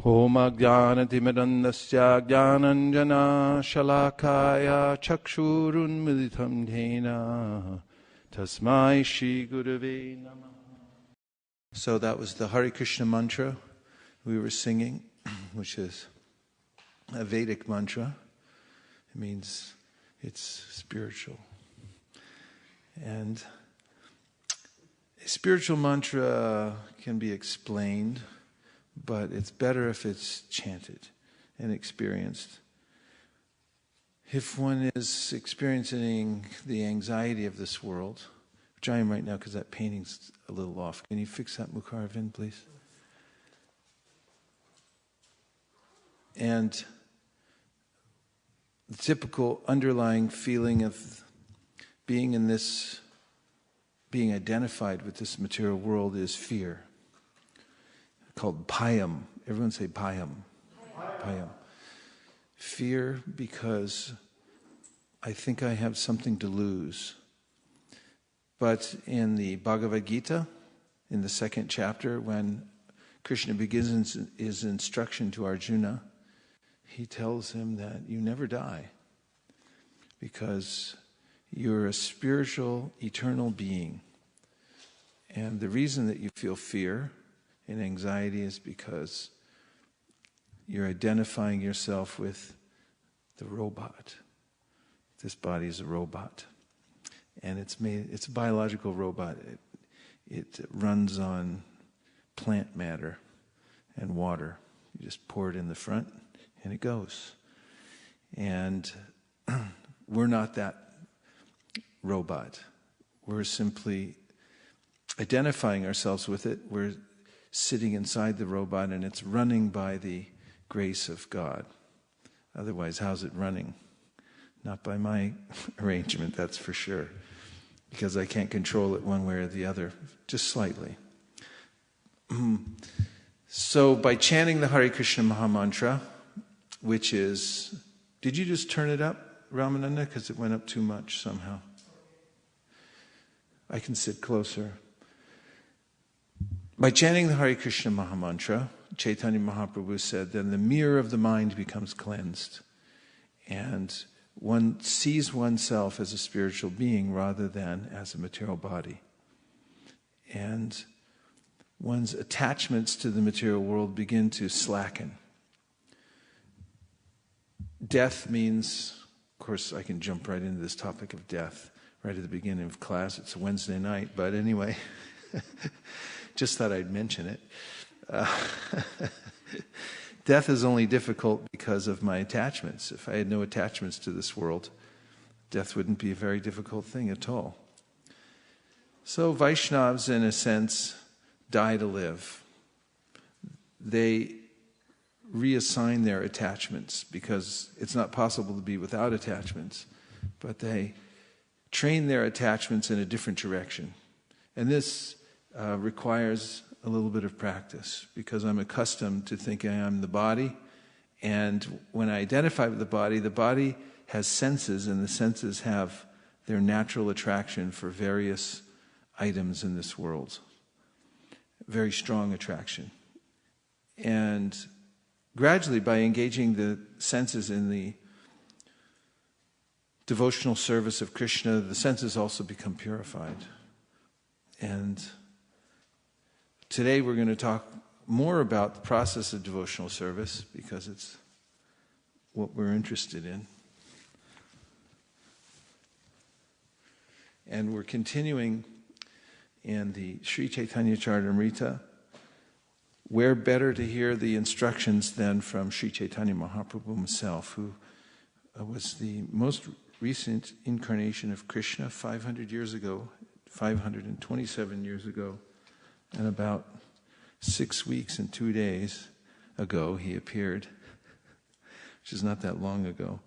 Om Ajnanatimidandasya Jnananjana Shalakaya Chakshurun Militam Dhena Tasmai Shri Gurave Namah. So that was the Hare Krishna mantra we were singing, which is a Vedic mantra. It means it's spiritual. And a spiritual mantra can be explained, but it's better if it's chanted and experienced. If one is experiencing the anxiety of this world, which I am right now because that painting's a little off. Can you fix that Mukharvin, please? And the typical underlying feeling of being in this, being identified with this material world is fear. Called bhayam. Everyone say bhayam. Bhayam. Fear because I think I have something to lose. But in the Bhagavad Gita, in the 2nd chapter, when Krishna begins his instruction to Arjuna, he tells him that you never die because you're a spiritual, eternal being. And the reason that you feel fear and anxiety is because you're identifying yourself with the robot. This body is a robot. And it's a biological robot. It runs on plant matter and water. You just pour it in the front and it goes. And we're not that robot. We're simply identifying ourselves with it. We're sitting inside the robot and it's running by the grace of God. Otherwise, how's it running? Not by my arrangement, that's for sure. Because I can't control it one way or the other, just slightly. So by chanting the Hare Krishna Mahamantra, which is, did you just turn it up, Ramananda? Because it went up too much somehow. I can sit closer. By chanting the Hare Krishna Mahamantra, Caitanya Mahaprabhu said, then the mirror of the mind becomes cleansed. And one sees oneself as a spiritual being rather than as a material body. And one's attachments to the material world begin to slacken. Death means, of course, I can jump right into this topic of death right at the beginning of class. It's a Wednesday night, but anyway, just thought I'd mention it. Death is only difficult because of my attachments. If I had no attachments to this world, death wouldn't be a very difficult thing at all. So Vaishnavas, in a sense, die to live. They reassign their attachments because it's not possible to be without attachments, but they train their attachments in a different direction. And this requires a little bit of practice because I'm accustomed to thinking I'm the body, and when I identify with the body has senses, and the senses have their natural attraction for various items in this world. Very strong attraction. And gradually, by engaging the senses in the devotional service of Krishna, the senses also become purified. And today we're going to talk more about the process of devotional service because it's what we're interested in. And we're continuing in the Sri Caitanya Charitamrita. Where better to hear the instructions than from Sri Chaitanya Mahaprabhu himself, who was the most recent incarnation of Krishna 500 years ago, 527 years ago. And about 6 weeks and 2 days ago, he appeared, which is not that long ago.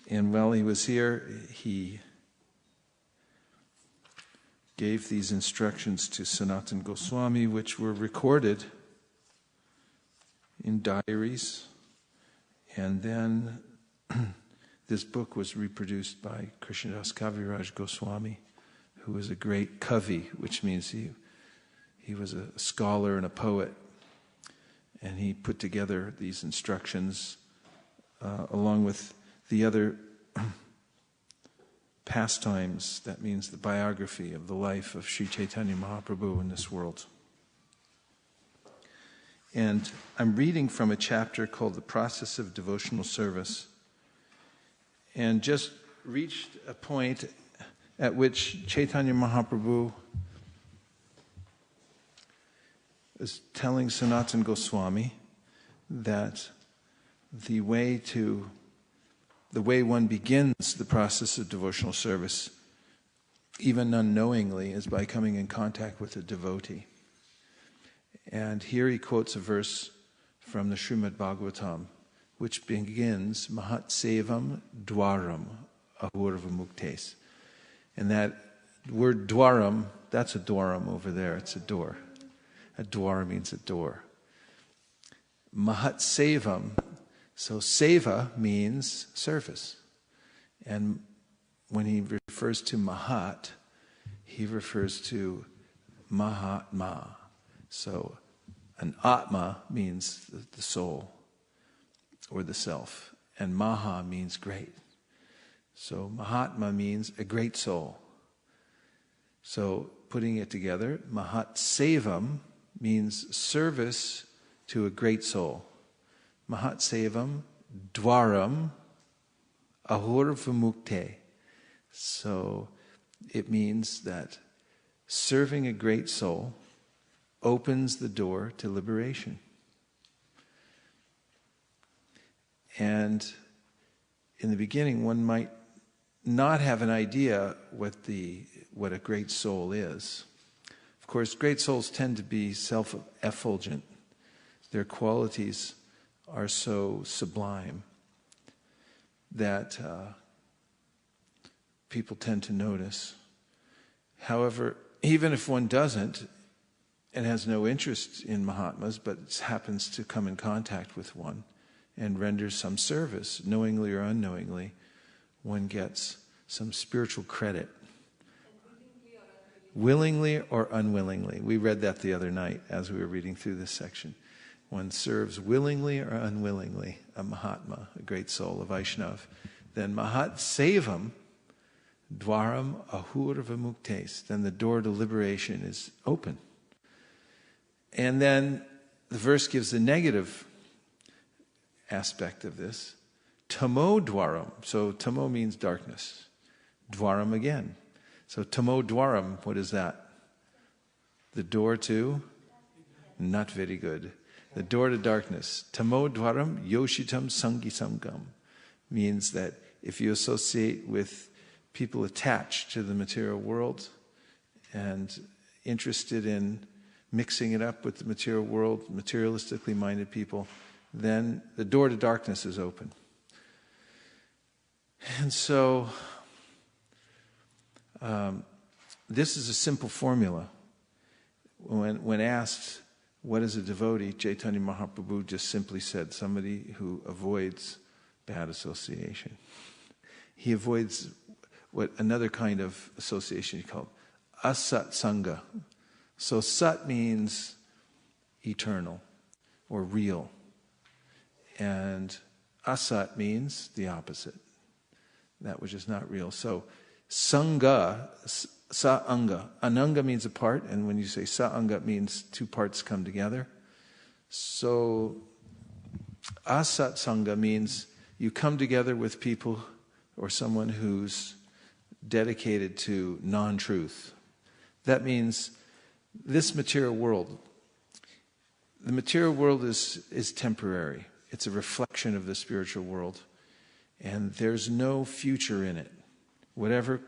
And while he was here, he gave these instructions to Sanatana Goswami, which were recorded in diaries. And then this book was reproduced by Krishnadas Kaviraj Goswami, who was a great kavi, which means he was a scholar and a poet. And he put together these instructions along with the other pastimes. That means the biography of the life of Sri Caitanya Mahaprabhu in this world. And I'm reading from a chapter called The Process of Devotional Service, and just reached a point at which Caitanya Mahaprabhu is telling Sanatana Goswami that the way one begins the process of devotional service, even unknowingly, is by coming in contact with a devotee. And here he quotes a verse from the Srimad Bhagavatam, which begins, Mahat Sevam Dwaram Ahurva Muktes. And that word Dwaram, that's a dwaram over there, it's a door. A dwar means a door. Mahat Sevam, so seva means service. And when he refers to Mahat, he refers to Mahatma. So an Atma means the soul or the self, and Maha means great. So Mahatma means a great soul. So putting it together, Mahat Sevam means service to a great soul. Mahat Sevam Dwaram Ahurva Mukte. So it means that serving a great soul opens the door to liberation. And in the beginning, one might not have an idea what a great soul is. Of course, great souls tend to be self-effulgent. Their qualities are so sublime that people tend to notice. However, even if one doesn't and has no interest in Mahatmas, but happens to come in contact with one and renders some service, knowingly or unknowingly, one gets some spiritual credit. Willingly or unwillingly. We read that the other night as we were reading through this section. One serves willingly or unwillingly a Mahatma, a great soul, a Vaishnav. Then Mahat Sevam Dwaram Ahurva Muktes. Then the door to liberation is open. And then the verse gives the negative aspect of this. Tamo Dwaram. So Tamo means darkness. Dwaram again. So Tamo Dwaram, what is that? The door to? Not very good. The door to darkness. Tamo Dwaram Yoshitam Sangi Samgam. Means that if you associate with people attached to the material world and interested in mixing it up with the material world, materialistically minded people, then the door to darkness is open. And so this is a simple formula. When asked, what is a devotee, Caitanya Mahaprabhu just simply said, somebody who avoids bad association. He avoids what another kind of association he called asat sangha. So sat means eternal or real. And asat means the opposite, that which is not real. So sangha, sa-anga. Ananga means a part, and when you say sa-anga, it means two parts come together. So asat sangha means you come together with people or someone who's dedicated to non-truth. That means this material world, the material world is temporary. It's a reflection of the spiritual world. And there's no future in it. Whatever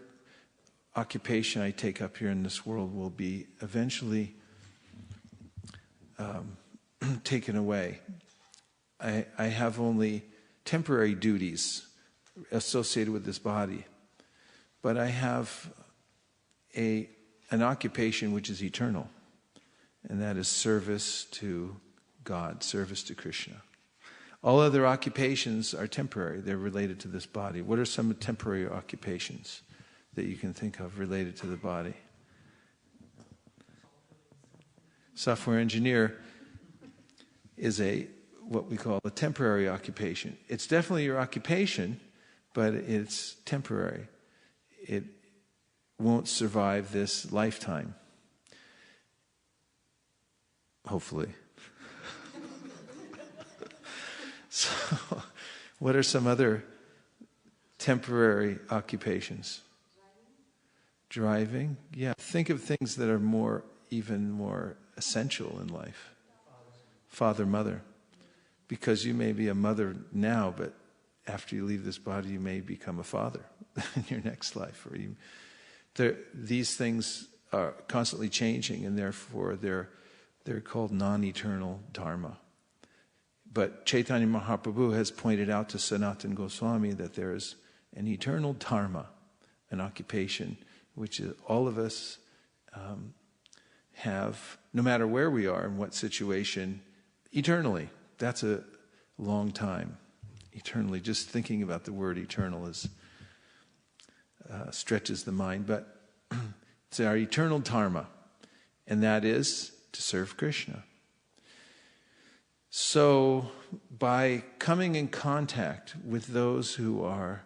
occupation I take up here in this world will be eventually taken away. I have only temporary duties associated with this body. But I have an occupation which is eternal. And that is service to God, service to Krishna. All other occupations are temporary. They're related to this body. What are some temporary occupations that you can think of related to the body? Software engineer. is what we call a temporary occupation. It's definitely your occupation, but it's temporary. It won't survive this lifetime. Hopefully. So, what are some other temporary occupations? Driving? Yeah. Think of things that are even more essential in life. Father, mother. Because you may be a mother now, but after you leave this body, you may become a father in your next life. These things are constantly changing, and therefore they're called non-eternal dharma. But Caitanya Mahaprabhu has pointed out to Sanatana Goswami that there is an eternal dharma, an occupation, which all of us have, no matter where we are, in what situation, eternally. That's a long time. Eternally. Just thinking about the word eternal stretches the mind. But it's our eternal dharma, and that is to serve Krishna. So, by coming in contact with those who are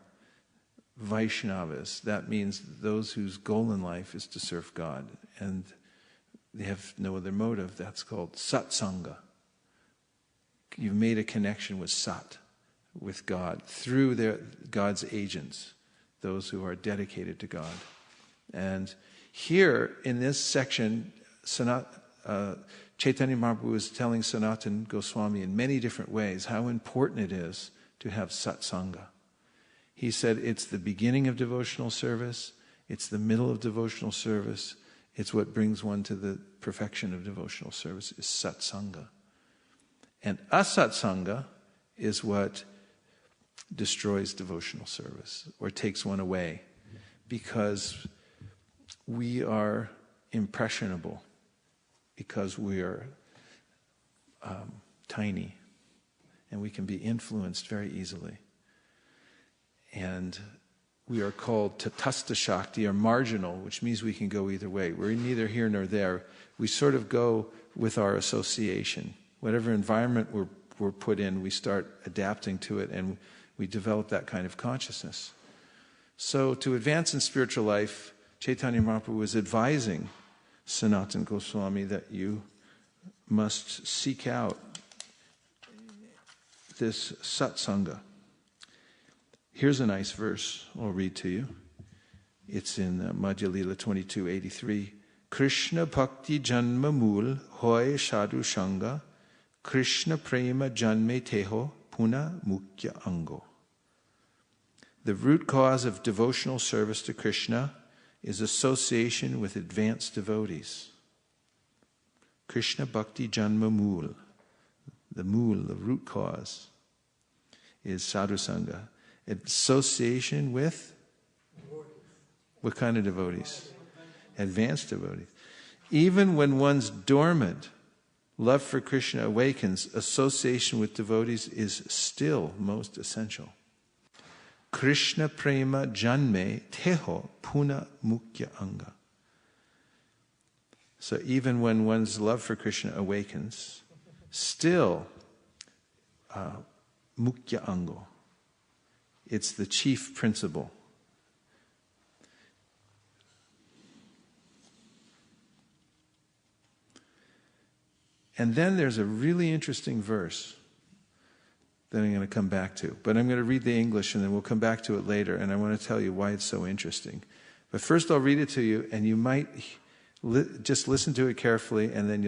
Vaishnavas, that means those whose goal in life is to serve God, and they have no other motive. That's called satsanga. You've made a connection with Sat, with God, through God's agents, those who are dedicated to God. And here, in this section, Caitanya Mahaprabhu is telling Sanatana Goswami in many different ways how important it is to have satsanga. He said it's the beginning of devotional service, it's the middle of devotional service, it's what brings one to the perfection of devotional service, is satsanga. And asatsanga is what destroys devotional service or takes one away, because we are impressionable, because we are tiny, and we can be influenced very easily. And we are called tatastha shakti, or marginal, which means we can go either way. We're neither here nor there. We sort of go with our association. Whatever environment we're put in, we start adapting to it, and we develop that kind of consciousness. So to advance in spiritual life, Caitanya Mahaprabhu was advising Sanatana Goswami that you must seek out this satsanga. Here's a nice verse I'll read to you. It's in Madhya Lila 22:83. Krishna bhakti janma mool hoy sadhu shanga, Krishna prema janme teho puna mukya ango. The root cause of devotional service to Krishna is association with advanced devotees. Krishna bhakti janma mool. The root cause, is sadhu sangha. Association with what kind of devotees? Advanced devotees. Even when one's dormant love for Krishna awakens, association with devotees is still most essential. Krishna prema janme teho puna mukya anga. So even when one's love for Krishna awakens, still mukya ango. It's the chief principle. And then there's a really interesting verse that I'm going to come back to. But I'm going to read the English, and then we'll come back to it later, and I want to tell you why it's so interesting. But first I'll read it to you, and you might just listen to it carefully, and then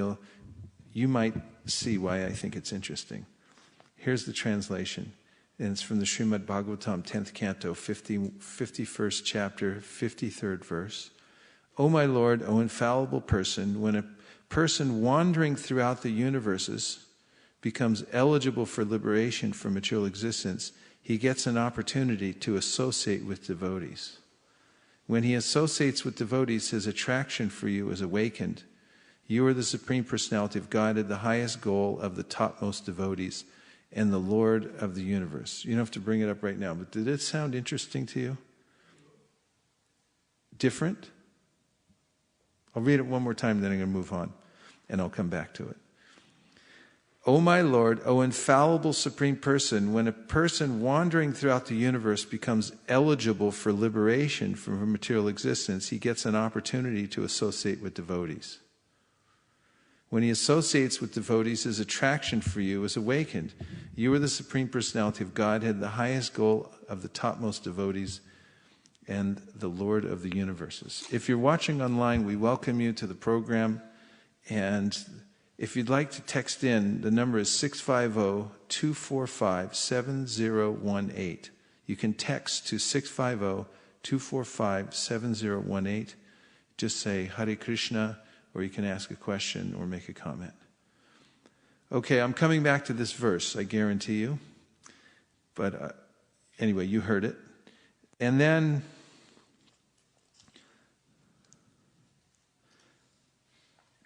you might see why I think it's interesting. Here's the translation. And it's from the Srimad Bhagavatam, 10th canto, 51st chapter, 53rd verse. O my Lord, O infallible person, when a person wandering throughout the universes becomes eligible for liberation from material existence, he gets an opportunity to associate with devotees. When he associates with devotees, his attraction for you is awakened. You are the Supreme Personality of Godhead, the highest goal of the topmost devotees, and the Lord of the universe. You don't have to bring it up right now, but did it sound interesting to you? Different? I'll read it one more time, then I'm going to move on, and I'll come back to it. O my Lord, O infallible Supreme Person, when a person wandering throughout the universe becomes eligible for liberation from material existence, he gets an opportunity to associate with devotees. When he associates with devotees, his attraction for you is awakened. You are the Supreme Personality of Godhead, the highest goal of the topmost devotees, and the Lord of the universes. If you're watching online, we welcome you to the program. And if you'd like to text in, the number is 650-245-7018. You can text to 650-245-7018. Just say Hare Krishna, or you can ask a question or make a comment. Okay, I'm coming back to this verse, I guarantee you. But anyway, you heard it. And then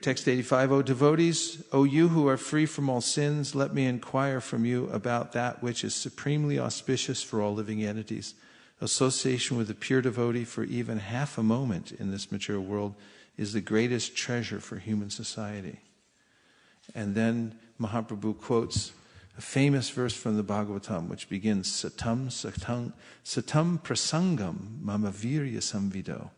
text 85, O devotees, O you who are free from all sins, let me inquire from you about that which is supremely auspicious for all living entities. Association with a pure devotee for even half a moment in this material world is the greatest treasure for human society. And then Mahaprabhu quotes a famous verse from the Bhagavatam, which begins, Satam prasangam mama virya samvido.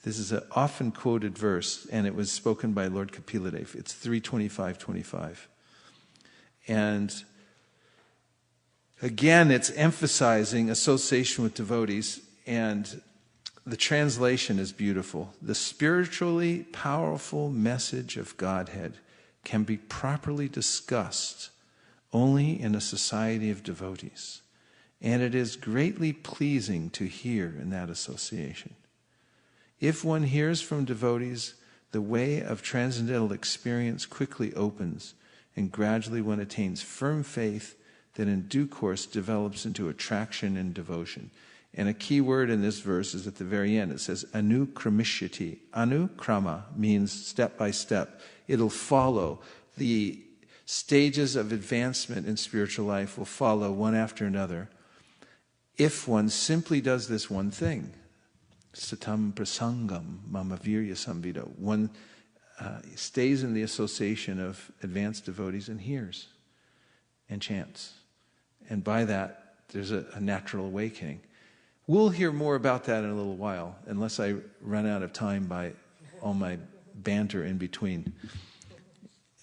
This is an often quoted verse, and it was spoken by Lord Kapiladev. It's 3:25:25. And again, it's emphasizing association with devotees, and the translation is beautiful. The spiritually powerful message of Godhead can be properly discussed only in a society of devotees, and it is greatly pleasing to hear in that association. If one hears from devotees, the way of transcendental experience quickly opens, and gradually one attains firm faith that in due course develops into attraction and devotion. And a key word in this verse is at the very end. It says, anukramishyati. Anukrama means step by step. It'll follow. The stages of advancement in spiritual life will follow one after another if one simply does this one thing. Satam prasangam mama virya samvido. One stays in the association of advanced devotees and hears and chants. And by that, there's a natural awakening. We'll hear more about that in a little while, unless I run out of time by all my banter in between.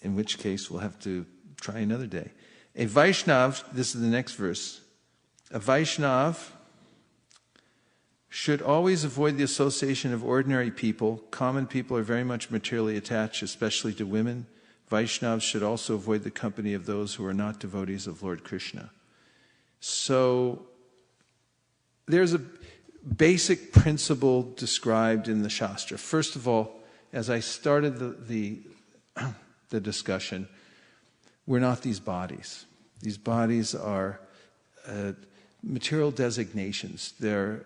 In which case, we'll have to try another day. A Vaishnav, this is the next verse. A Vaishnav should always avoid the association of ordinary people. Common people are very much materially attached, especially to women. Vaishnavas should also avoid the company of those who are not devotees of Lord Krishna. So there's a basic principle described in the Shastra. First of all, as I started the discussion, we're not these bodies. These bodies are material designations. They're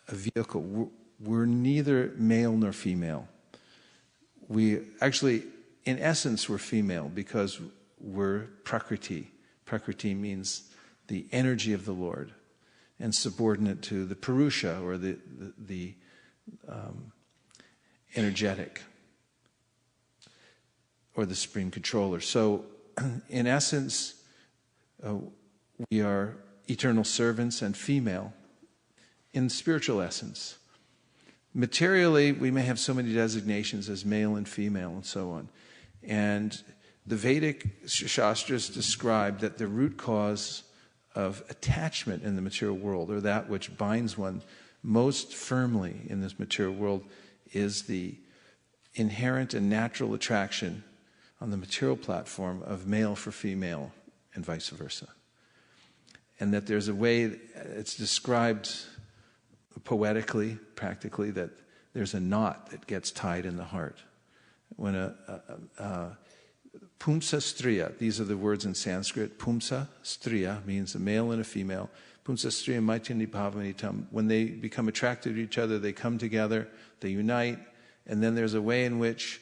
a vehicle. We're neither male nor female. We actually, in essence, we're female because we're Prakriti. Prakriti means the energy of the Lord, and subordinate to the Purusha, or the energetic, or the Supreme Controller. So, in essence, we are eternal servants and female in spiritual essence. Materially, we may have so many designations as male and female and so on. And the Vedic Shastras describe that the root cause of attachment in the material world, or that which binds one most firmly in this material world, is the inherent and natural attraction on the material platform of male for female and vice versa. And that there's a way, it's described poetically, practically, that there's a knot that gets tied in the heart. When Pumsa striya, these are the words in Sanskrit. Pumsa striya means a male and a female. Pumsa striya maitini bhavanitam. When they become attracted to each other, they come together, they unite, and then there's a way in which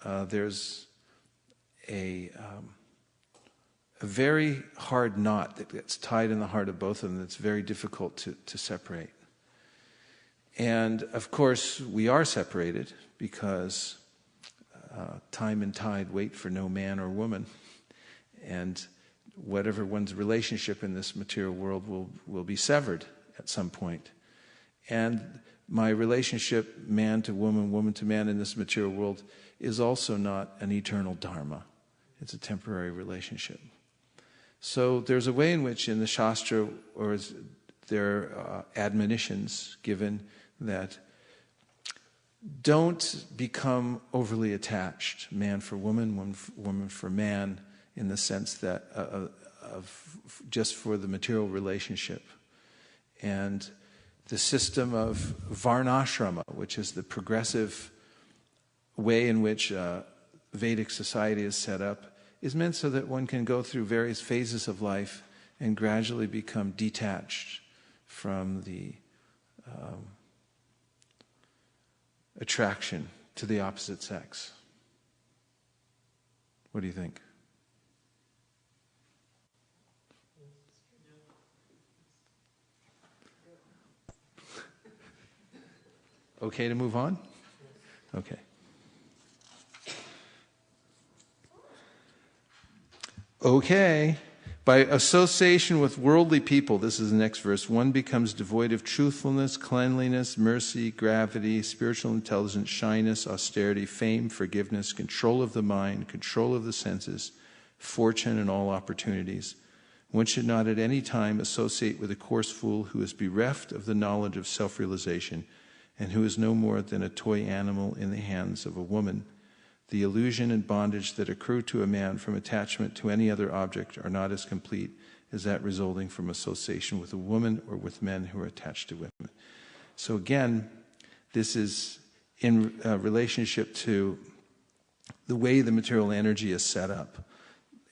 there's a very hard knot that gets tied in the heart of both of them that's very difficult to separate. And of course, we are separated because time and tide wait for no man or woman. And whatever one's relationship in this material world will be severed at some point. And my relationship, man to woman, woman to man in this material world, is also not an eternal dharma. It's a temporary relationship. So there's a way in which in the Shastra, or there are admonitions given that don't become overly attached, man for woman, woman for man, in the sense that of just for the material relationship. And the system of varnashrama, which is the progressive way in which Vedic society is set up, is meant so that one can go through various phases of life and gradually become detached from the attraction to the opposite sex. What do you think? Okay to move on? Okay. Okay. By association with worldly people, this is the next verse, one becomes devoid of truthfulness, cleanliness, mercy, gravity, spiritual intelligence, shyness, austerity, fame, forgiveness, control of the mind, control of the senses, fortune, and all opportunities. One should not at any time associate with a coarse fool who is bereft of the knowledge of self-realization and who is no more than a toy animal in the hands of a woman. The illusion and bondage that accrue to a man from attachment to any other object are not as complete as that resulting from association with a woman or with men who are attached to women. So again, this is in relationship to the way the material energy is set up,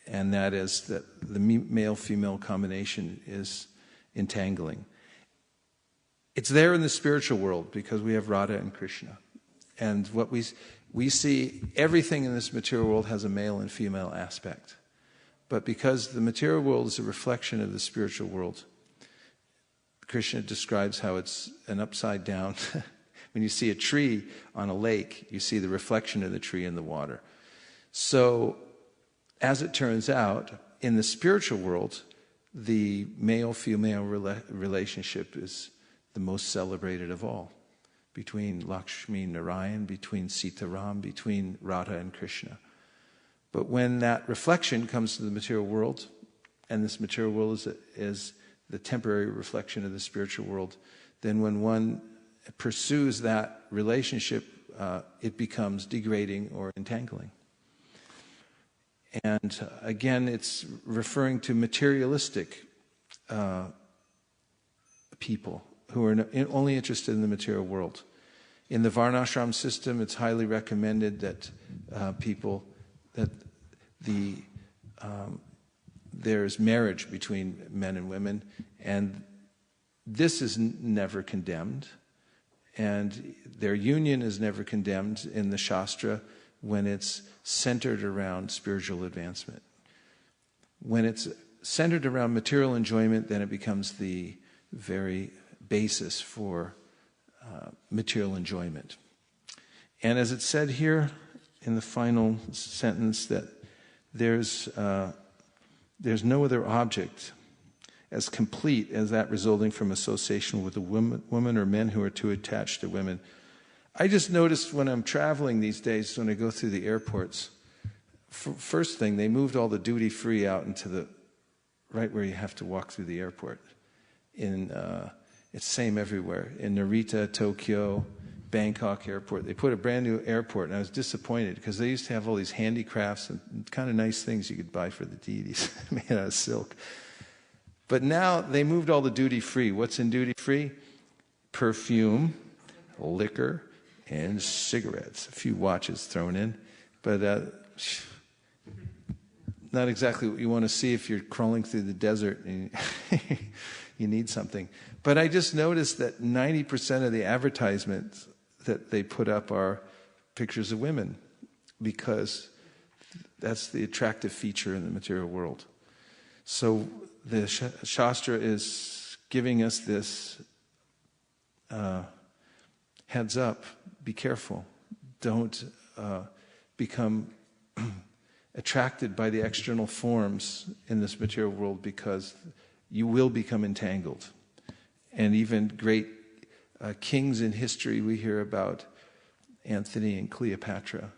and that is that the male-female combination is entangling. It's there in the spiritual world because we have Radha and Krishna. And what we see, everything in this material world has a male and female aspect. But because the material world is a reflection of the spiritual world, Krishna describes how it's an upside down. When you see a tree on a lake, you see the reflection of the tree in the water. So, as it turns out, in the spiritual world, the male-female relationship is the most celebrated of all, between Lakshmi and Narayan, between Sita Ram, between Radha and Krishna. But when that reflection comes to the material world, and this material world is the temporary reflection of the spiritual world, then when one pursues that relationship, it becomes degrading or entangling. And again, it's referring to materialistic people who are only interested in the material world. In the Varnashram system, it's highly recommended that there's marriage between men and women, and this is never condemned, and their union is never condemned in the Shastra when it's centered around spiritual advancement. When it's centered around material enjoyment, then it becomes the very basis for material enjoyment. And as it's said here in the final sentence, that there's no other object as complete as that resulting from association with a woman or men who are too attached to women. I just noticed when I'm traveling these days, when I go through the airports, first thing, they moved all the duty-free out into the right where you have to walk through the airport. It's same everywhere. In Narita, Tokyo, Bangkok airport, they put a brand new airport, and I was disappointed because they used to have all these handicrafts and kind of nice things you could buy for the deities made out of silk. But now they moved all the duty-free. What's in duty-free? Perfume, liquor, and cigarettes. A few watches thrown in. But not exactly what you want to see if you're crawling through the desert and you need something. But I just noticed that 90% of the advertisements that they put up are pictures of women, because that's the attractive feature in the material world. So the Shastra is giving us this heads up, be careful. Don't become attracted by the external forms in this material world because you will become entangled. And even great kings in history, we hear about Anthony and Cleopatra.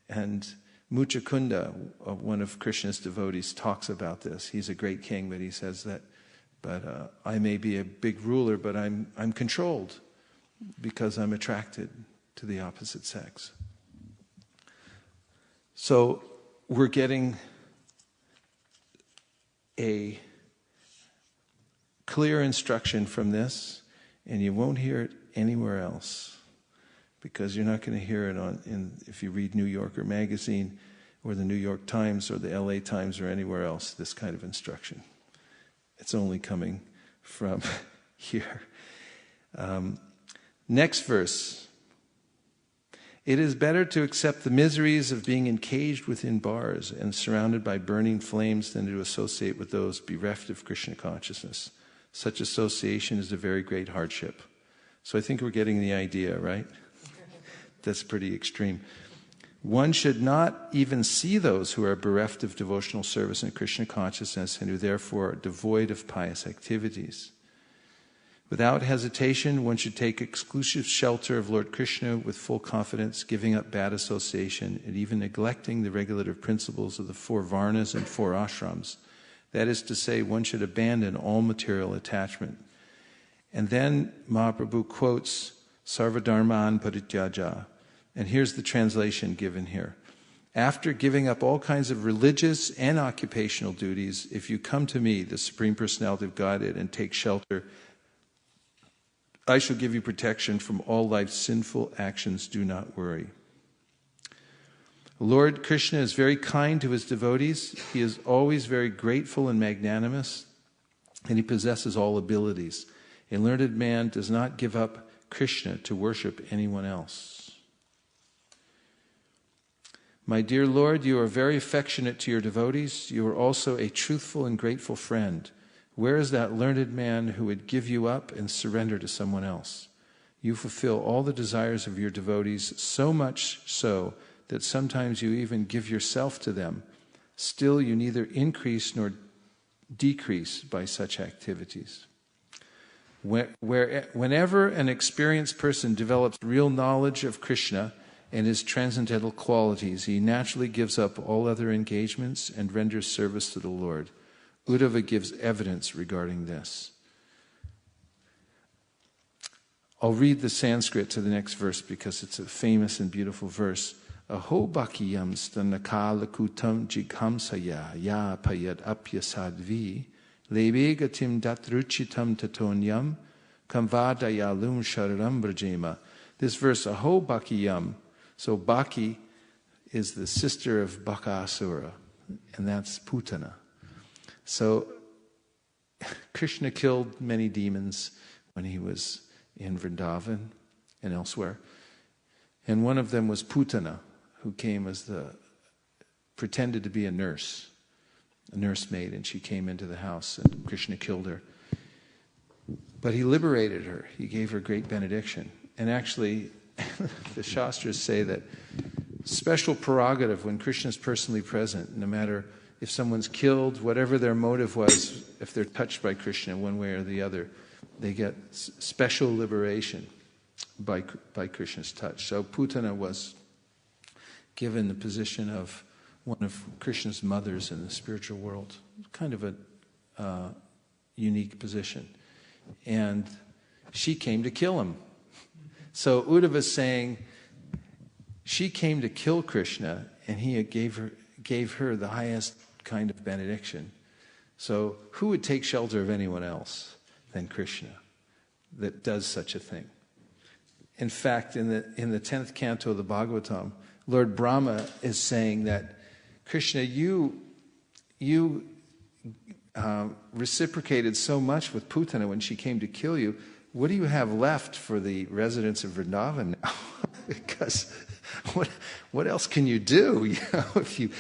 And Muchakunda, one of Krishna's devotees, talks about this. He's a great king, but he says that, I may be a big ruler, but I'm controlled because I'm attracted to the opposite sex. So we're getting a clear instruction from this, and you won't hear it anywhere else, because you're not going to hear it if you read New Yorker magazine or the New York Times or the LA Times or anywhere else, this kind of instruction. It's only coming from here. Next verse. It is better to accept the miseries of being encaged within bars and surrounded by burning flames than to associate with those bereft of Krishna consciousness. Such association is a very great hardship. So I think we're getting the idea, right? That's pretty extreme. One should not even see those who are bereft of devotional service and Krishna consciousness and who therefore are devoid of pious activities. Without hesitation, one should take exclusive shelter of Lord Krishna with full confidence, giving up bad association and even neglecting the regulative principles of the 4 varnas and 4 ashrams. That is to say, one should abandon all material attachment. And then Mahaprabhu quotes Sarvadharman Parityaja. And here's the translation given here. After giving up all kinds of religious and occupational duties, if you come to me, the Supreme Personality of Godhead, and take shelter, I shall give you protection from all life's sinful actions. Do not worry. Lord Krishna is very kind to his devotees. He is always very grateful and magnanimous, and he possesses all abilities. A learned man does not give up Krishna to worship anyone else. My dear Lord, you are very affectionate to your devotees. You are also a truthful and grateful friend. Where is that learned man who would give you up and surrender to someone else? You fulfill all the desires of your devotees, so much so that sometimes you even give yourself to them. Still, you neither increase nor decrease by such activities. Whenever an experienced person develops real knowledge of Krishna and his transcendental qualities, he naturally gives up all other engagements and renders service to the Lord. Uddhava gives evidence regarding this. I'll read the Sanskrit to the next verse because it's a famous and beautiful verse. Aho bhakiyam stanakalakutam jighamsaya ya payad apyasadvi lebegatim datruchitam tatonyam kamvadayalum shararam brajema. This verse, Aho bhakiyam, so Bhaki is the sister of Bakasura, and that's Putana. So Krishna killed many demons when he was in Vrindavan and elsewhere. And one of them was Putana, who came pretended to be a nursemaid, and she came into the house and Krishna killed her. But he liberated her. He gave her great benediction. And actually, the Shastras say that special prerogative when Krishna is personally present, no matter if someone's killed, whatever their motive was, if they're touched by Krishna one way or the other, they get special liberation by Krishna's touch. So Putana was given the position of one of Krishna's mothers in the spiritual world. Kind of a unique position. And she came to kill him. So Uddhava is saying she came to kill Krishna, and he gave her the highest kind of benediction. So who would take shelter of anyone else than Krishna that does such a thing? In fact, in the 10th canto of the Bhagavatam, Lord Brahma is saying that Krishna, you reciprocated so much with Putana when she came to kill you. What do you have left for the residents of Vrindavan now? Because what else can you do? If you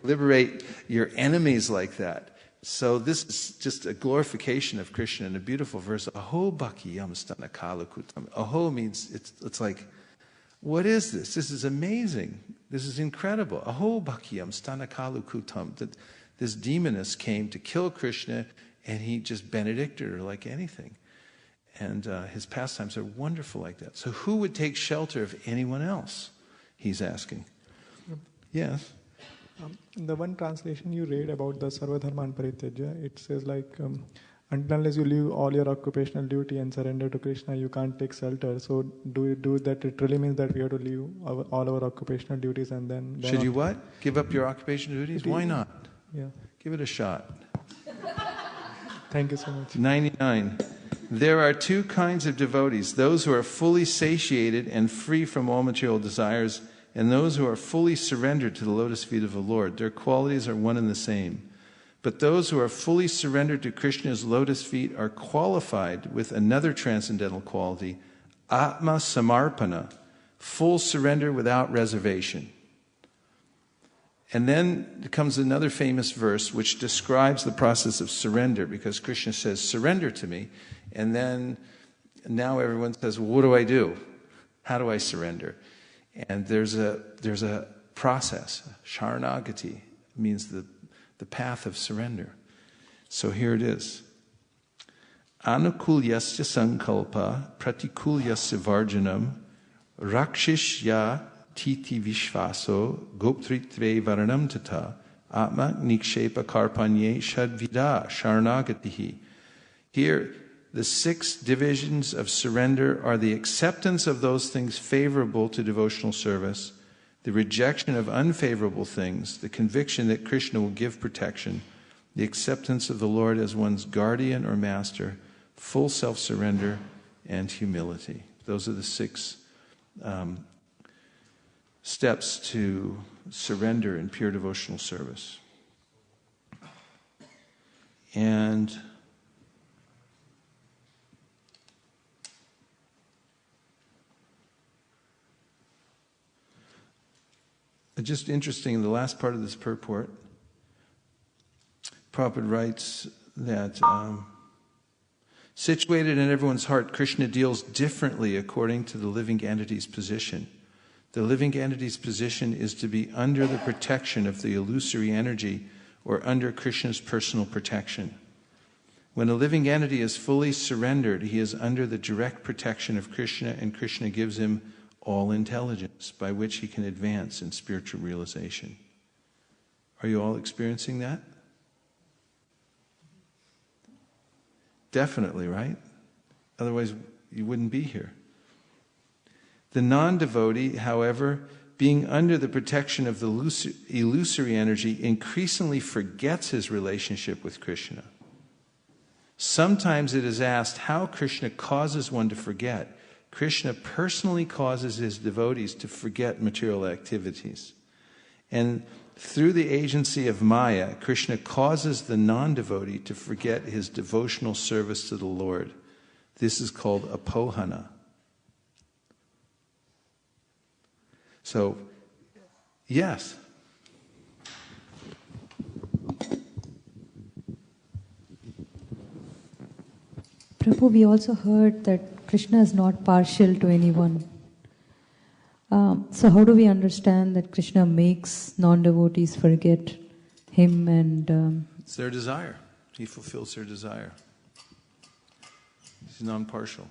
liberate your enemies like that. So this is just a glorification of Krishna in a beautiful verse. Aho bhakiyam stanakalakutam. Aho means it's like What is this? This is amazing. This is incredible. Aho bhakyam stanakalu kutam. That this demoness came to kill Krishna, and he just benedicted her like anything. And his pastimes are wonderful like that. So who would take shelter of anyone else? He's asking. Yes? In the one translation you read about the Sarvadharman Parityaja, it says like, unless you leave all your occupational duty and surrender to Krishna, you can't take shelter. So do that? It really means that we have to leave all our occupational duties and then... Should you what? Give up your occupational duties? Why not? Yeah. Give it a shot. Thank you so much. 99. There are two kinds of devotees, those who are fully satiated and free from all material desires, and those who are fully surrendered to the lotus feet of the Lord. Their qualities are one and the same. But those who are fully surrendered to Krishna's lotus feet are qualified with another transcendental quality, Atma Samarpana, full surrender without reservation. And then comes another famous verse which describes the process of surrender, because Krishna says, surrender to me. And then now everyone says, well, what do I do? How do I surrender? And there's a process. Sharanagati means the path of surrender. So here it is. Anukulyasya sankalpa pratikulyasya varjanam rakshishya titi vishvaso goptritre varanam tata atma nikshepa karpanye shadvida sharanagatihi. Here, the 6 divisions of surrender are the acceptance of those things favorable to devotional service, the rejection of unfavorable things, the conviction that Krishna will give protection, the acceptance of the Lord as one's guardian or master, full self-surrender, and humility. Those are the 6 steps to surrender in pure devotional service. And just interesting, in the last part of this purport, Prabhupada writes that situated in everyone's heart, Krishna deals differently according to the living entity's position. The living entity's position is to be under the protection of the illusory energy or under Krishna's personal protection. When a living entity is fully surrendered, he is under the direct protection of Krishna, and Krishna gives him all intelligence by which he can advance in spiritual realization. Are you all experiencing that? Definitely, right? Otherwise, you wouldn't be here. The non-devotee, however, being under the protection of the illusory energy, increasingly forgets his relationship with Krishna. Sometimes it is asked how Krishna causes one to forget. Krishna personally causes his devotees to forget material activities. And through the agency of Maya, Krishna causes the non-devotee to forget his devotional service to the Lord. This is called apohana. So, yes. Prabhu, we also heard that Krishna is not partial to anyone. So how do we understand that Krishna makes non-devotees forget him and... It's their desire. He fulfills their desire. He's non-partial.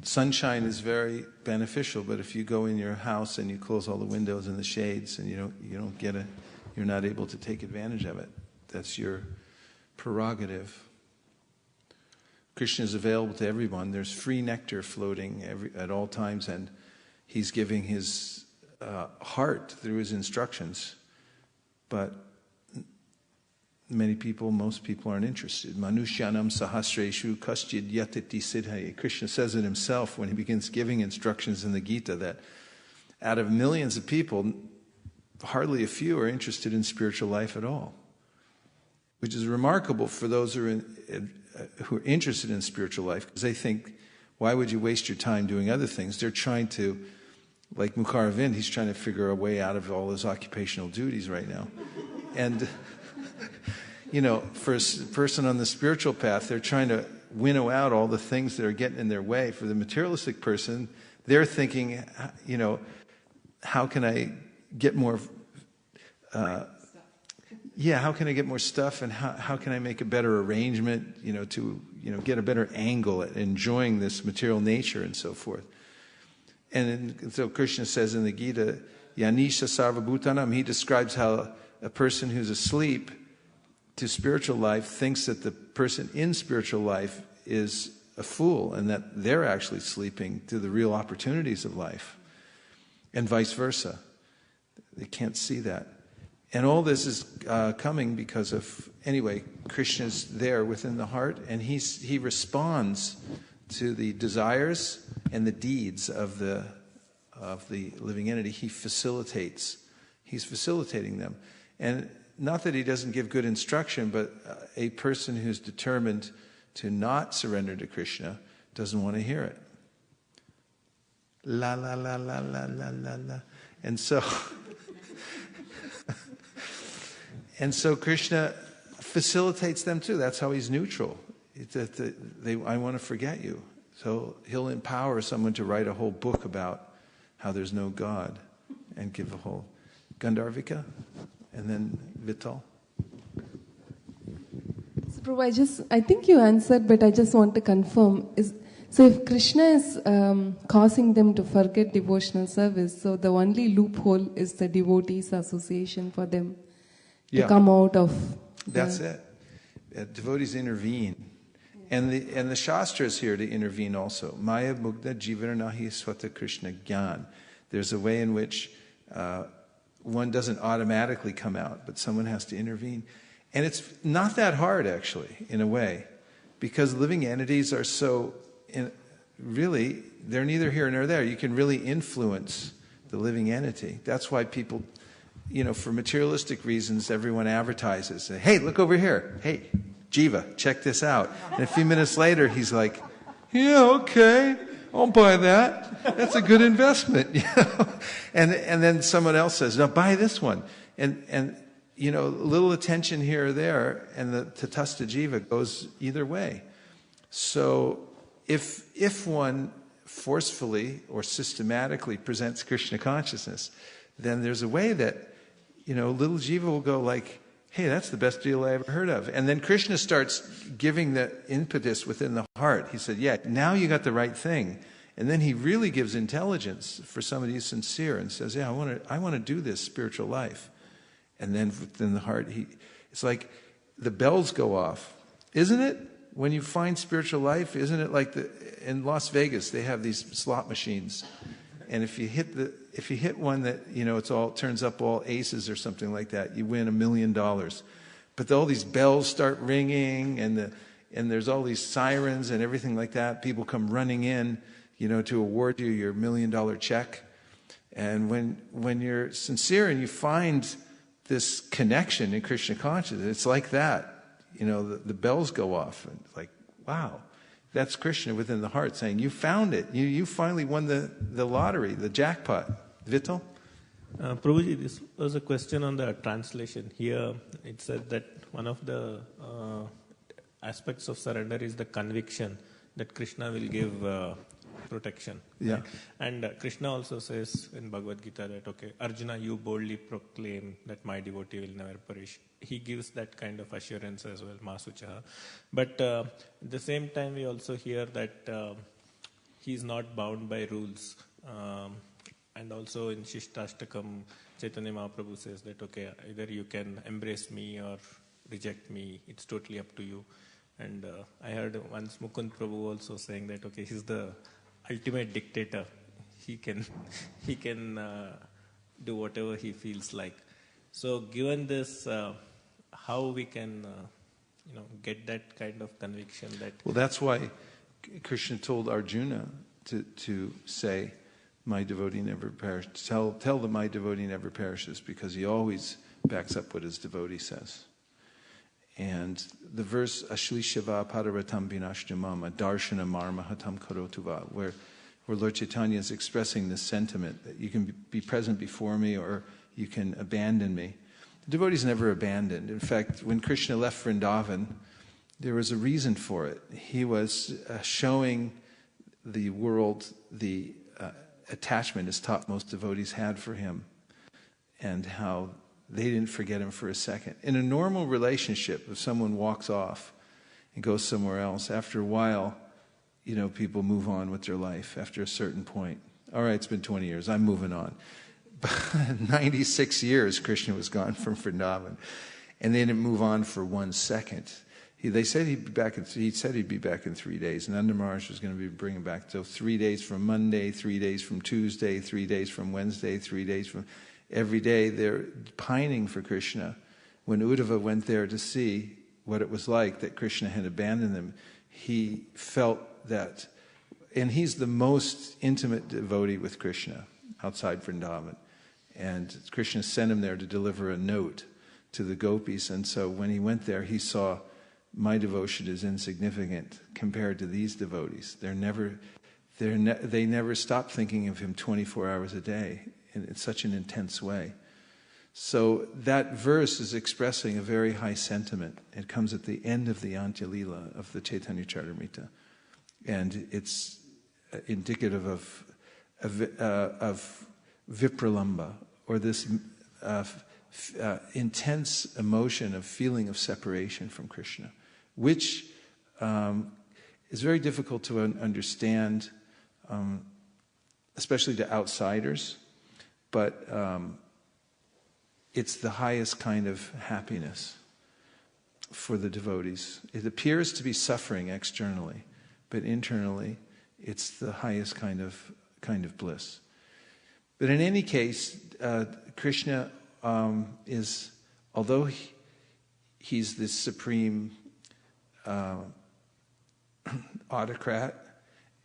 Sunshine is very beneficial, but if you go in your house and you close all the windows and the shades and you're not able to take advantage of it. That's your prerogative. Krishna is available to everyone. There's free nectar floating at all times, and he's giving his heart through his instructions. But most people aren't interested. Manushyanam sahasreshu kaschid yatiti siddhaye. Krishna says it himself when he begins giving instructions in the Gita that out of millions of people, hardly a few are interested in spiritual life at all. Which is remarkable for those who are interested in spiritual life, because they think, why would you waste your time doing other things? They're trying to, like Mukharavind, he's trying to figure a way out of all his occupational duties right now. And, for a person on the spiritual path, they're trying to winnow out all the things that are getting in their way. For the materialistic person, They're thinking, how can I get more, how can I get more stuff, and how can I make a better arrangement, to get a better angle at enjoying this material nature and so forth. And so Krishna says in the Gita, Yanisha Sarvabhutanam, he describes how a person who's asleep to spiritual life thinks that the person in spiritual life is a fool, and that they're actually sleeping to the real opportunities of life, and vice versa. They can't see that. And all this is coming because of, anyway, Krishna's there within the heart, and he responds to the desires and the deeds of the living entity. He's facilitating them. And not that he doesn't give good instruction, but a person who's determined to not surrender to Krishna doesn't want to hear it. La la la la la la la la. And so Krishna facilitates them too. That's how he's neutral. I want to forget you. So he'll empower someone to write a whole book about how there's no God, and give a whole Gandharvika, and then Vital. So Prabhu, I think you answered, but I just want to confirm. So if Krishna is causing them to forget devotional service, so the only loophole is the devotees' association for them to come out of. That's it. Devotees intervene. And the Shastra is here to intervene also. Maya Mugdha Jivaranahi Swata Krishna Gyan. There's a way in which one doesn't automatically come out, but someone has to intervene. And it's not that hard, actually, in a way, because living entities are really, they're neither here nor there. You can really influence the living entity. That's why people, for materialistic reasons, everyone advertises. Hey, look over here. Hey, Jiva, check this out. And a few minutes later, he's like, yeah, okay, I'll buy that. That's a good investment. And then someone else says, no, buy this one. And little attention here or there, and the Tatastha Jiva goes either way. So if one forcefully or systematically presents Krishna consciousness, then there's a way that, little Jiva will go like, hey, that's the best deal I ever heard of. And then Krishna starts giving the impetus within the heart. He said, yeah, now you got the right thing. And then he really gives intelligence for somebody who's sincere and says, yeah, I want to do this spiritual life. And then within the heart, it's like the bells go off. Isn't it? When you find spiritual life, isn't it like in Las Vegas, they have these slot machines. And if you hit one that, it turns up all aces or something like that, you win $1 million. But all these bells start ringing, and there's all these sirens and everything like that. People come running in, to award you your $1 million check. And when you're sincere and you find this connection in Krishna consciousness, it's like that. The bells go off, and it's like, wow. That's Krishna within the heart saying, you found it. You finally won the lottery, the jackpot. Vital? Prabhuji, this was a question on the translation. Here it said that one of the aspects of surrender is the conviction that Krishna will give protection. Yeah. Right? And Krishna also says in Bhagavad Gita that, okay, Arjuna, you boldly proclaim that my devotee will never perish. He gives that kind of assurance as well, Masuchaha. But at the same time, we also hear that he's not bound by rules. And also in Shishtashtakam, Chaitanya Mahaprabhu says that, okay, either you can embrace me or reject me. It's totally up to you. And I heard once Mukund Prabhu also saying that, okay, he's the ultimate dictator. He can do whatever he feels like. So given this, how we can get that kind of conviction that... Well, that's why Krishna told Arjuna to say, my devotee never perishes. Tell them my devotee never perishes, because he always backs up what his devotee says. And the verse Ashlishava Padaratam Vinashnamam Darshana Marmahatam Karotuva, where Lord Chaitanya is expressing this sentiment that you can be present before me or you can abandon me. The devotee is never abandoned. In fact, when Krishna left Vrindavan, there was a reason for it. He was showing the world the attachment his topmost devotees had for him, and how they didn't forget him for a second. In a normal relationship, if someone walks off and goes somewhere else, after a while, people move on with their life after a certain point. All right, it's been 20 years, I'm moving on. But 96 years Krishna was gone from Vrindavan, and they didn't move on for 1 second. They said he'd be back. He said he'd be back in 3 days, and Nanda Maharaj was going to be bringing back. So 3 days from Monday, 3 days from Tuesday, 3 days from Wednesday, 3 days from every day. They're pining for Krishna. When Uddhava went there to see what it was like that Krishna had abandoned them, he felt that, and he's the most intimate devotee with Krishna outside Vrindavan, and Krishna sent him there to deliver a note to the gopis. And so when he went there, he saw, my devotion is insignificant compared to these devotees. They never stop thinking of him 24 hours a day in such an intense way. So that verse is expressing a very high sentiment. It comes at the end of the Antya Lila of the Caitanya Charitamrita, and it's indicative of vipralamba, or this intense emotion of feeling of separation from Krishna, which is very difficult to understand, especially to outsiders, but it's the highest kind of happiness for the devotees. It appears to be suffering externally, but internally it's the highest kind of bliss. But in any case, Krishna is, although he's the supreme autocrat,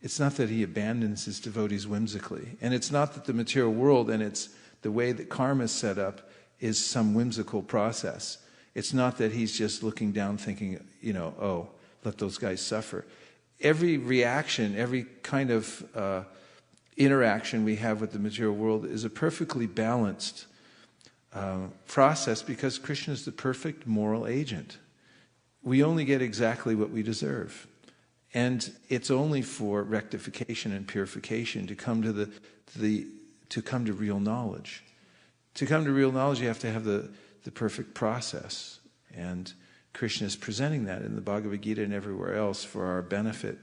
it's not that he abandons his devotees whimsically. And it's not that the material world and it's the way that karma is set up is some whimsical process. It's not that he's just looking down thinking, oh, let those guys suffer. Every reaction, every kind of interaction we have with the material world is a perfectly balanced process, because Krishna is the perfect moral agent. We only get exactly what we deserve. And it's only for rectification and purification to come to real knowledge. To come to real knowledge, you have to have the perfect process. And Krishna is presenting that in the Bhagavad Gita and everywhere else for our benefit.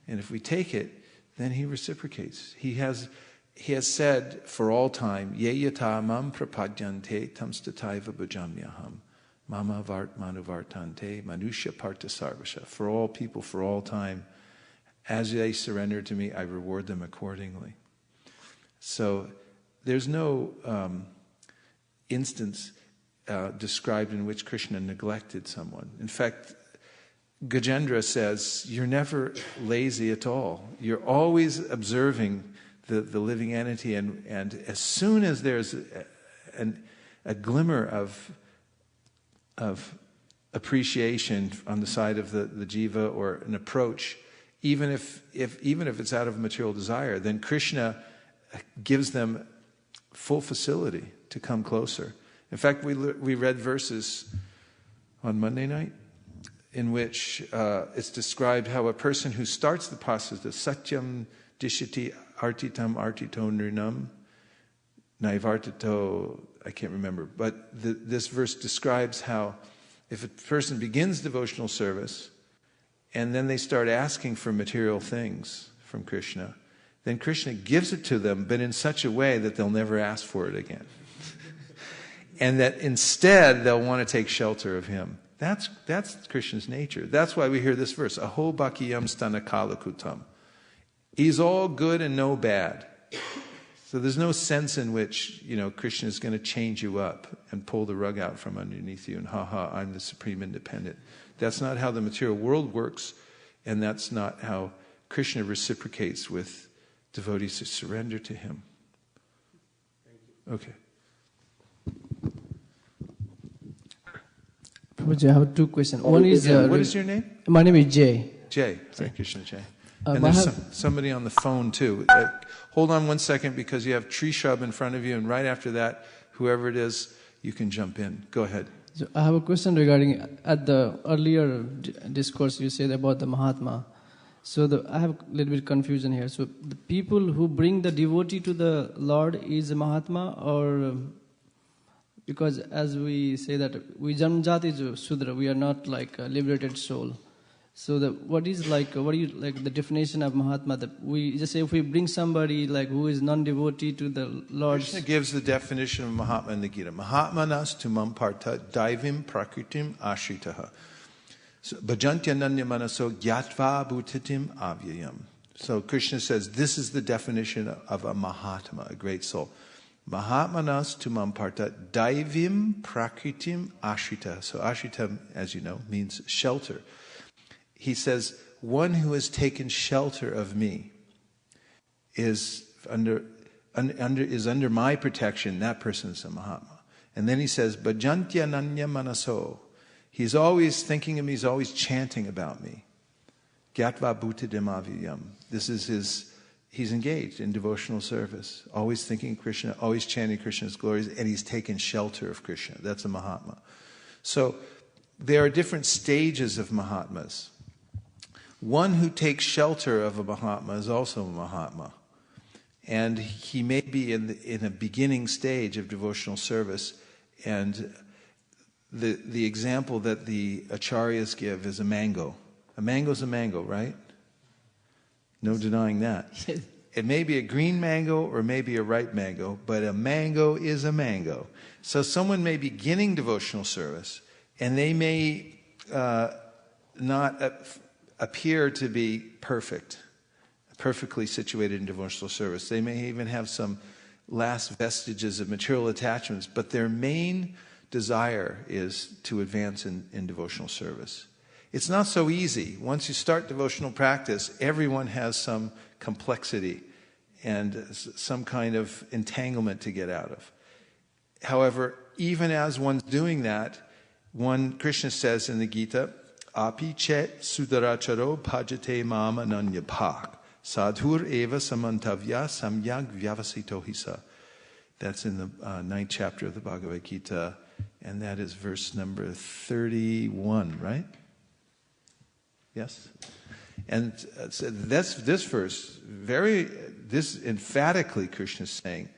And if we take it, then he reciprocates. He has said for all time, Ye yata mam prapadyante tamstataiva bhajamyaham. Mama vart manuvartante manusya parta sarvasha. For all people, for all time, as they surrender to me, I reward them accordingly. So there's no instance described in which Krishna neglected someone. In fact, Gajendra says, you're never lazy at all. You're always observing the living entity, and as soon as there's a glimmer of appreciation on the side of the jiva, or an approach, even if it's out of material desire, then Krishna gives them full facility to come closer. In fact, we read verses on Monday night in which it's described how a person who starts the process of satyam dishiti artitam artito nrinam naivartito, I can't remember, but this verse describes how if a person begins devotional service and then they start asking for material things from Krishna, then Krishna gives it to them, but in such a way that they'll never ask for it again. And that instead they'll want to take shelter of him. That's Krishna's nature. That's why we hear this verse, Aho bhakiyam stanakalakutam. He's all good and no bad. So there's no sense in which, Krishna is going to change you up and pull the rug out from underneath you and I'm the supreme independent. That's not how the material world works, and that's not how Krishna reciprocates with devotees who surrender to him. Okay. Prabhuji, I have two questions. One is... what is your name? My name is Jay. Jay. Hare Krishna, Jay. And there's somebody on the phone too. Hold on 1 second, because you have Tree Shrub in front of you, and right after that, whoever it is, you can jump in. Go ahead. So I have a question regarding, at the earlier discourse you said about the Mahatma, So I have a little bit confusion here. So the people who bring the devotee to the Lord is a Mahatma, or because as we say that we Janmjati Sudra, we are not like a liberated soul. So what do you like the definition of Mahatma? That we just say if we bring somebody like who is non-devotee to the Lord. Krishna gives the definition of Mahatma in the Gita. Mahatmanas tumam partha daivim prakritim ashritaha. So, bhajantyananya manaso gyatva bhutitim avyayam. So Krishna says this is the definition of a Mahatma, a great soul. Mahatmanas tumam partha daivim prakritim ashrita. So ashrita, as you know, means shelter. He says, one who has taken shelter of me is under my protection. That person is a Mahatma. And then he says, bhajantyananya manaso. He's always thinking of me, he's always chanting about me. Gyatva bhutitim avyayam. This is he's engaged in devotional service, always thinking of Krishna, always chanting Krishna's glories, and he's taken shelter of Krishna. That's a Mahatma. So there are different stages of Mahatmas. One who takes shelter of a Mahatma is also a Mahatma. And he may be in a beginning stage of devotional service, and the example that the acharyas give is a mango. A mango's a mango, right? No denying that. It may be a green mango or maybe a ripe mango, but a mango is a mango. So someone may be beginning devotional service, and they may not appear to be perfectly situated in devotional service. They may even have some last vestiges of material attachments, but their main desire is to advance in devotional service. It's not so easy. Once you start devotional practice, everyone has some complexity and some kind of entanglement to get out of. However, even as one's doing that, Krishna says in the Gita, Api chet sudaracharo bhajate mam ananya bhak sadhur eva samantavya samyag vyavasito hisa. That's in the 9th chapter of the Bhagavad Gita, and that is verse number 31, right? Yes? And that's this verse, this emphatically Krishna is saying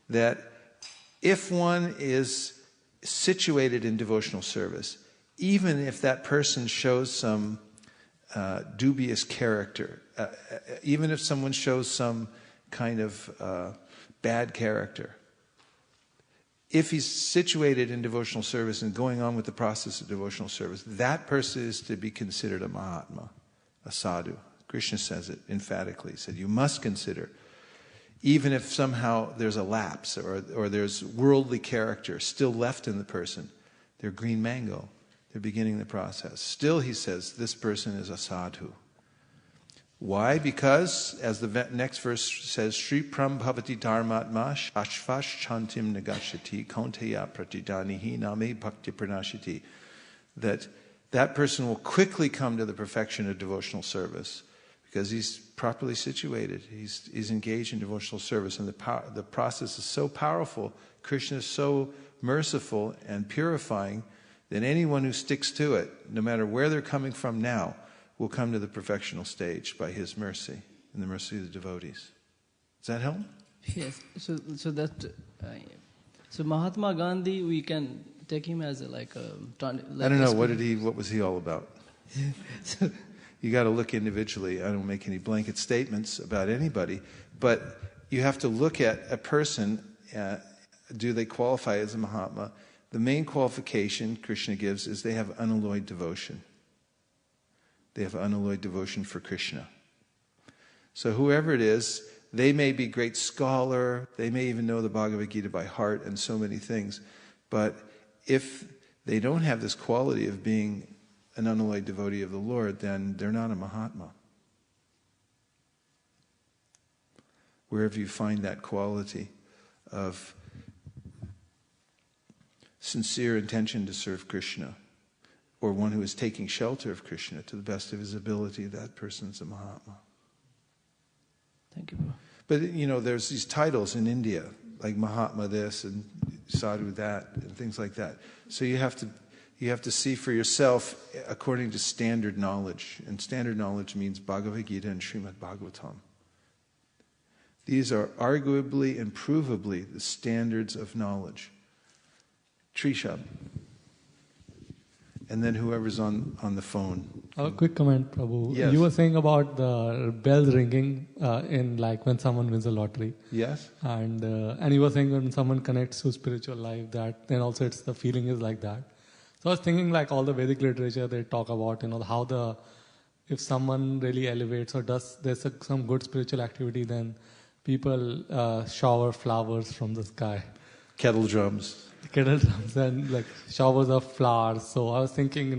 that if one is situated in devotional service, even if that person shows some dubious character, even if someone shows some kind of bad character, if he's situated in devotional service and going on with the process of devotional service, that person is to be considered a Mahatma, a sadhu. Krishna says it emphatically. He said, you must consider, even if somehow there's a lapse or there's worldly character still left in the person, they're green mango. They're beginning the process. Still, he says, this person is a sadhu. Why? Because, as the next verse says, Shri Pram Bhavati Dharmatma Shashvash Chantim Nagashati Kaunteya Pratidanihi Name Bhakti Pranashiti. That person will quickly come to the perfection of devotional service because he's properly situated. He's engaged in devotional service, and the process is so powerful. Krishna is so merciful and purifying that anyone who sticks to it, no matter where they're coming from now, will come to the perfectional stage by his mercy and the mercy of the devotees. Does that help? Yes. So Mahatma Gandhi, we can take him as I don't know. What was he all about? You got to look individually. I don't make any blanket statements about anybody, but you have to look at a person. Do they qualify as a Mahatma? The main qualification Krishna gives is they have unalloyed devotion. They have unalloyed devotion for Krishna. So whoever it is, they may be a great scholar, they may even know the Bhagavad Gita by heart and so many things, but if they don't have this quality of being an unalloyed devotee of the Lord, then they're not a Mahatma. Wherever you find that quality of sincere intention to serve Krishna, or one who is taking shelter of Krishna to the best of his ability, that person's a Mahatma. Thank you. But, there's these titles in India, like Mahatma this and Sadhu that, and things like that. So you have You have to see for yourself according to standard knowledge. And standard knowledge means Bhagavad Gita and Srimad Bhagavatam. These are arguably and provably the standards of knowledge. Trishab. And then whoever's on the phone. A quick comment, Prabhu. Yes. You were saying about the bells ringing in like when someone wins a lottery. Yes. And you were saying when someone connects to spiritual life, that then also it's the feeling is like that. So I was thinking like all the Vedic literature they talk about, how if someone really elevates or there's some good spiritual activity, then people shower flowers from the sky. Kettle drums And like showers of flowers. So I was thinking,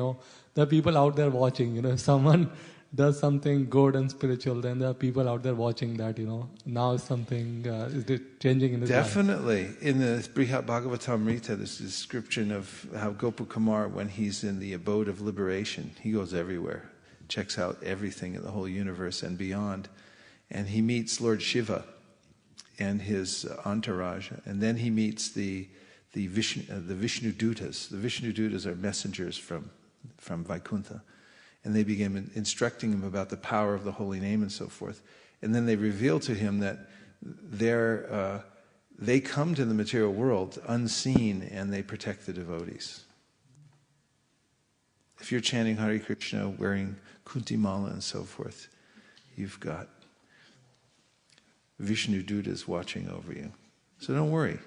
there are people out there watching. If someone does something good and spiritual, then there are people out there watching that. Now something is changing in his life. Definitely. In the Brihat Bhagavatamrita, there's a description of how Gopakumar, when he's in the abode of liberation, he goes everywhere, checks out everything in the whole universe and beyond, and he meets Lord Shiva and his entourage, and then he meets the Vishnu Dutas. The Vishnu Dutas are messengers from Vaikuntha. And they begin instructing him about the power of the holy name and so forth. And then they reveal to him that they come to the material world unseen and they protect the devotees. If you're chanting Hare Krishna, wearing Kuntimala and so forth, you've got Vishnu Dutas watching over you. So don't worry.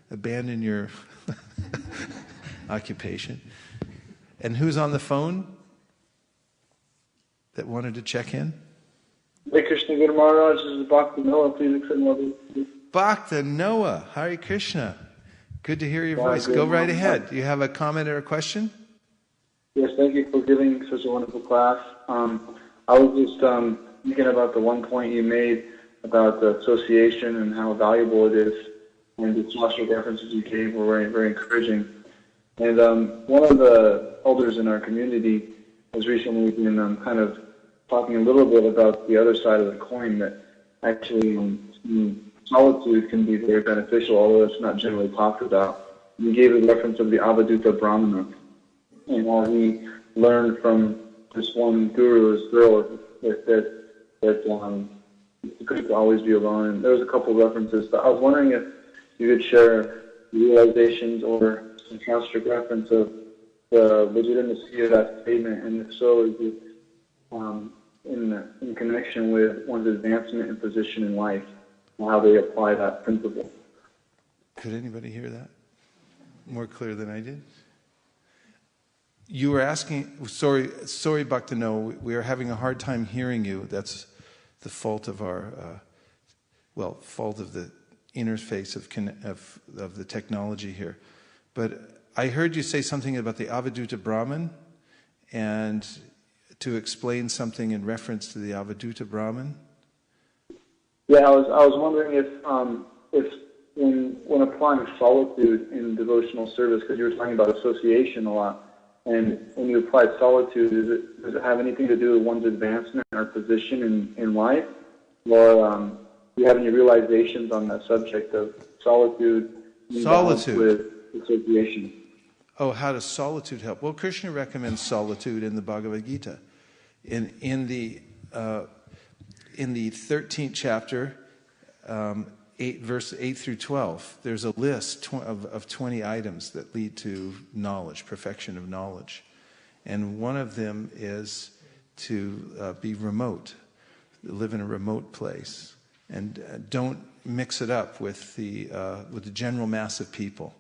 Abandon your occupation. And who's on the phone that wanted to check in? Hare Krishna Guru Maharaj, this is Bhakti Noah. Please accept my Bhakti Noah, Hare Krishna. Good to hear your voice. Go right ahead. Do you have a comment or a question? Yes, thank you for giving such a wonderful class. I was just thinking about the one point you made about the association and how valuable it is. And the Shastra references you gave were very, very encouraging. And one of the elders in our community has recently been kind of talking a little bit about the other side of the coin, that actually solitude can be very beneficial, although it's not generally talked about. You gave a reference of the Avaduta Brahmana, and how he learned from this one guru, this girl, that it's good to always be alone. And there was a couple of references, but I was wondering if you could share realizations or some Shastra reference of the legitimacy of that statement, and if so, is it in connection with one's advancement and position in life, and how they apply that principle. Could anybody hear that more clear than I did? You were asking, sorry, Bhaktino, we are having a hard time hearing you. That's the fault of our, fault of the interface of the technology here. But I heard you say something about the Avaduta Brahman, and to explain something in reference to the Avaduta Brahman. Yeah, I was wondering if when applying solitude in devotional service, because you were talking about association a lot, and when you apply solitude, does it have anything to do with one's advancement or position in life, or do you have any realizations on that subject of solitude? With association. Oh, how does solitude help? Well, Krishna recommends solitude in the Bhagavad Gita. In the 13th chapter, 8 through 12, there's a list of 20 items that lead to knowledge, perfection of knowledge. And one of them is to be remote, live in a remote place, and don't mix it up with the general mass of people.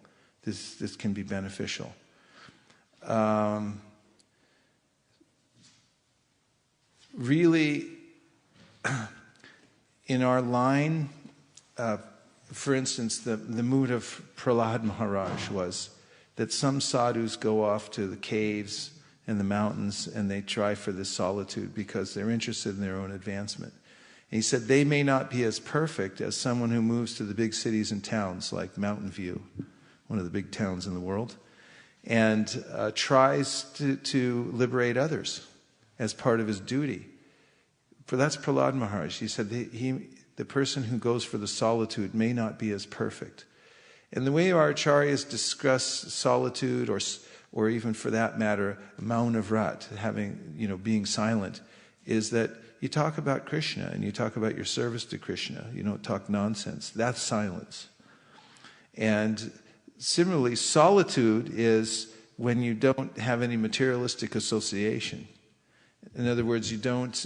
This can be beneficial. Really, in our line, for instance, the mood of Prahlad Maharaj was that some sadhus go off to the caves and the mountains and they try for this solitude because they're interested in their own advancement. And he said they may not be as perfect as someone who moves to the big cities and towns like Mountain View, one of the big towns in the world, and tries to liberate others as part of his duty. For that's Prahlad Maharaj. He said the person who goes for the solitude may not be as perfect. And the way our acharyas discuss solitude or or even for that matter, Maunavrat, being silent, is that you talk about Krishna and you talk about your service to Krishna. You don't talk nonsense. That's silence. And similarly, solitude is when you don't have any materialistic association. In other words, you don't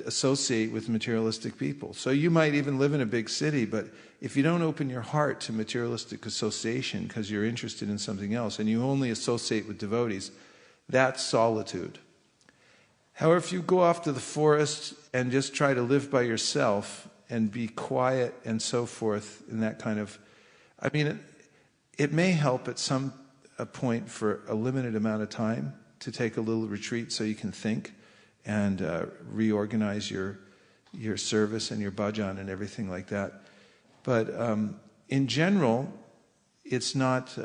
associate with materialistic people. So you might even live in a big city, but if you don't open your heart to materialistic association because you're interested in something else and you only associate with devotees, that's solitude. However, if you go off to the forest and just try to live by yourself and be quiet and so forth, and that kind of, it may help at some point for a limited amount of time to take a little retreat so you can think and reorganize your service and your bhajan and everything like that. But in general, it's not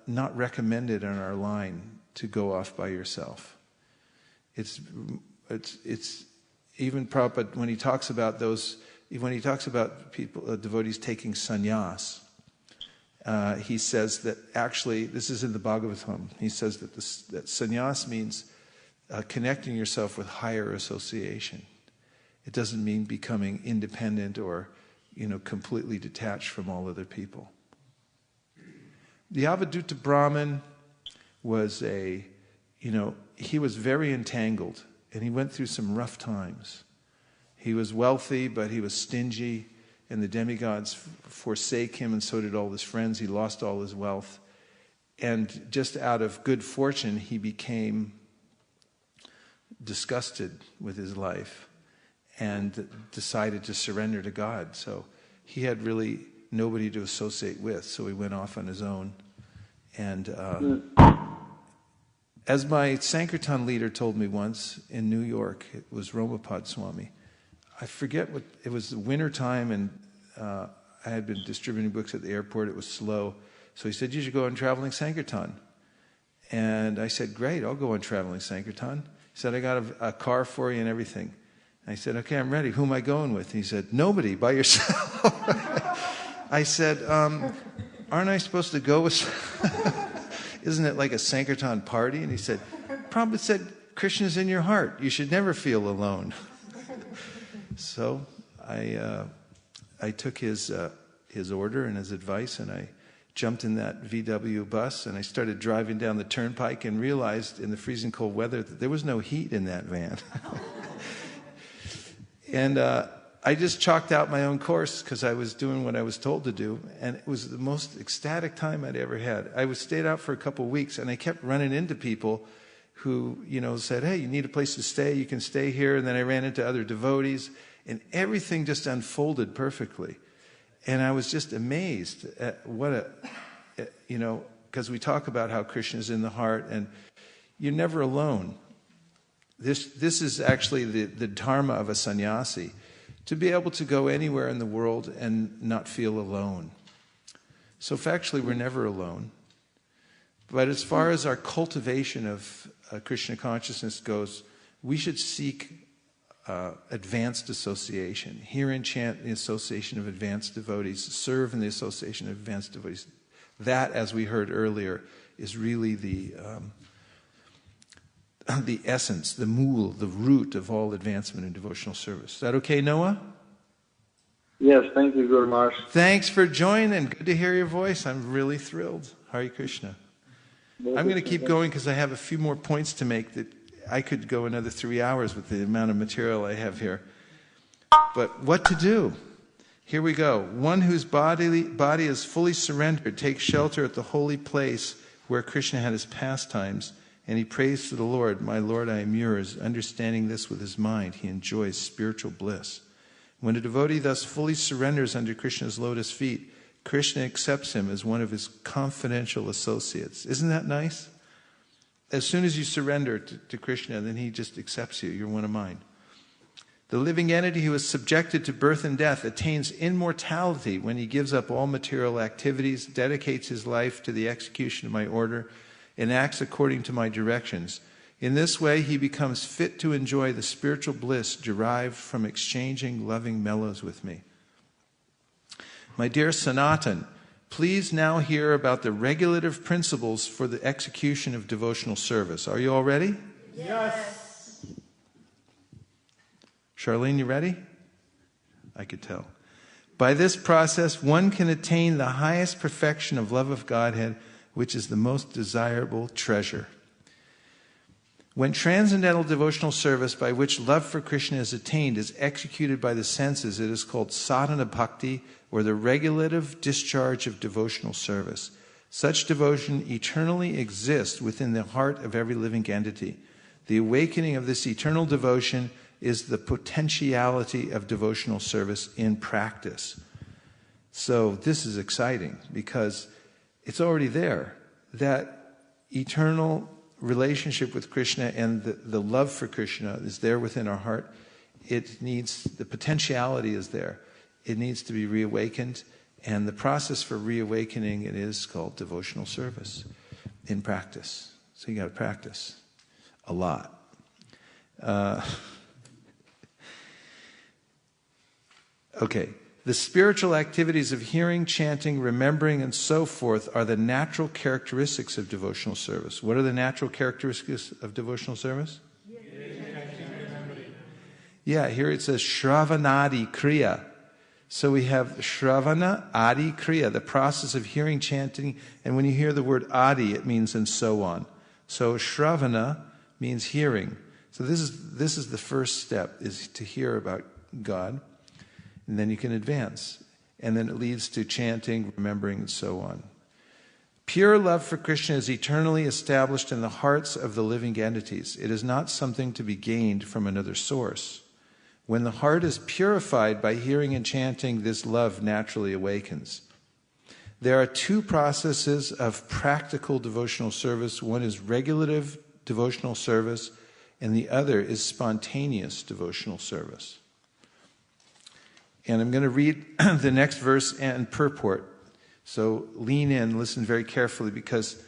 recommended on our line to go off by yourself. It's even Prabhupada, when he talks about people, devotees taking sannyas, he says that actually, this is in the Bhagavatam, he says that sannyas means connecting yourself with higher association. It doesn't mean becoming independent or, completely detached from all other people. The Avadhuta Brahmin was he was very entangled and he went through some rough times. He was wealthy, but he was stingy, and the demigods forsake him, and so did all his friends. He lost all his wealth. And just out of good fortune, he became disgusted with his life and decided to surrender to God. So he had really nobody to associate with, so he went off on his own. And as my Sankirtan leader told me once in New York, it was Romapad Swami, I forget what, it was the winter time, and I had been distributing books at the airport. It was slow. So he said, you should go on traveling Sankirtan. And I said, great, I'll go on traveling Sankirtan. He said, I got a car for you and everything. And I said, okay, I'm ready. Who am I going with? And he said, nobody, by yourself. I said, aren't I supposed to go with... Isn't it like a Sankirtan party? And he said, Prabhupada said, Krishna's in your heart. You should never feel alone. So I took his order and his advice, and I jumped in that VW bus, and I started driving down the turnpike and realized in the freezing cold weather that there was no heat in that van. And I just chalked out my own course because I was doing what I was told to do, and it was the most ecstatic time I'd ever had. I stayed out for a couple of weeks, and I kept running into people who, said, hey, you need a place to stay, you can stay here. And then I ran into other devotees, and everything just unfolded perfectly. And I was just amazed at because we talk about how Krishna is in the heart, and you're never alone. This is actually the dharma of a sannyasi, to be able to go anywhere in the world and not feel alone. So factually, we're never alone. But as far as our cultivation of Krishna consciousness goes, we should seek advanced association. Hear and chant in the association of advanced devotees. Serve in the association of advanced devotees. That, as we heard earlier, is really the essence, the mool, the root of all advancement in devotional service. Is that okay, Noah? Yes, thank you, Guru Maharaj. Thanks for joining. Good to hear your voice. I'm really thrilled. Hare Krishna. I'm going to keep going because I have a few more points to make that I could go another 3 hours with the amount of material I have here. But what to do? Here we go. One whose body is fully surrendered takes shelter at the holy place where Krishna had his pastimes, and he prays to the Lord, my Lord, I am yours. Understanding this with his mind, he enjoys spiritual bliss. When a devotee thus fully surrenders under Krishna's lotus feet, Krishna accepts him as one of his confidential associates. Isn't that nice? As soon as you surrender to Krishna, then he just accepts you. You're one of mine. The living entity who is subjected to birth and death attains immortality when he gives up all material activities, dedicates his life to the execution of my order, and acts according to my directions. In this way, he becomes fit to enjoy the spiritual bliss derived from exchanging loving mellows with me. My dear Sanatana, Please now hear about the regulative principles for the execution of devotional service. Are you all ready? Yes. Charlene, you ready? I could tell. By this process, one can attain the highest perfection of love of Godhead, which is the most desirable treasure. When transcendental devotional service by which love for Krishna is attained is executed by the senses, it is called sadhana bhakti, or the regulative discharge of devotional service. Such devotion eternally exists within the heart of every living entity. The awakening of this eternal devotion is the potentiality of devotional service in practice. So this is exciting because it's already there. That eternal relationship with Krishna and the love for Krishna is there within our heart. It needs, the potentiality is there. It needs to be reawakened. And the process for reawakening it is called devotional service in practice. So you got to practice a lot. Okay. The spiritual activities of hearing, chanting, remembering, and so forth are the natural characteristics of devotional service. What are the natural characteristics of devotional service? Yeah, here it says Shravanadi Kriya. So we have Shravana, Adi, Kriya, the process of hearing, chanting, and when you hear the word Adi, it means and so on. So Shravana means hearing. So this is the first step, is to hear about God. And then you can advance. And then it leads to chanting, remembering, and so on. Pure love for Krishna is eternally established in the hearts of the living entities. It is not something to be gained from another source. When the heart is purified by hearing and chanting, this love naturally awakens. There are two processes of practical devotional service. One is regulative devotional service, and the other is spontaneous devotional service. And I'm going to read the next verse and purport. So lean in, listen very carefully, because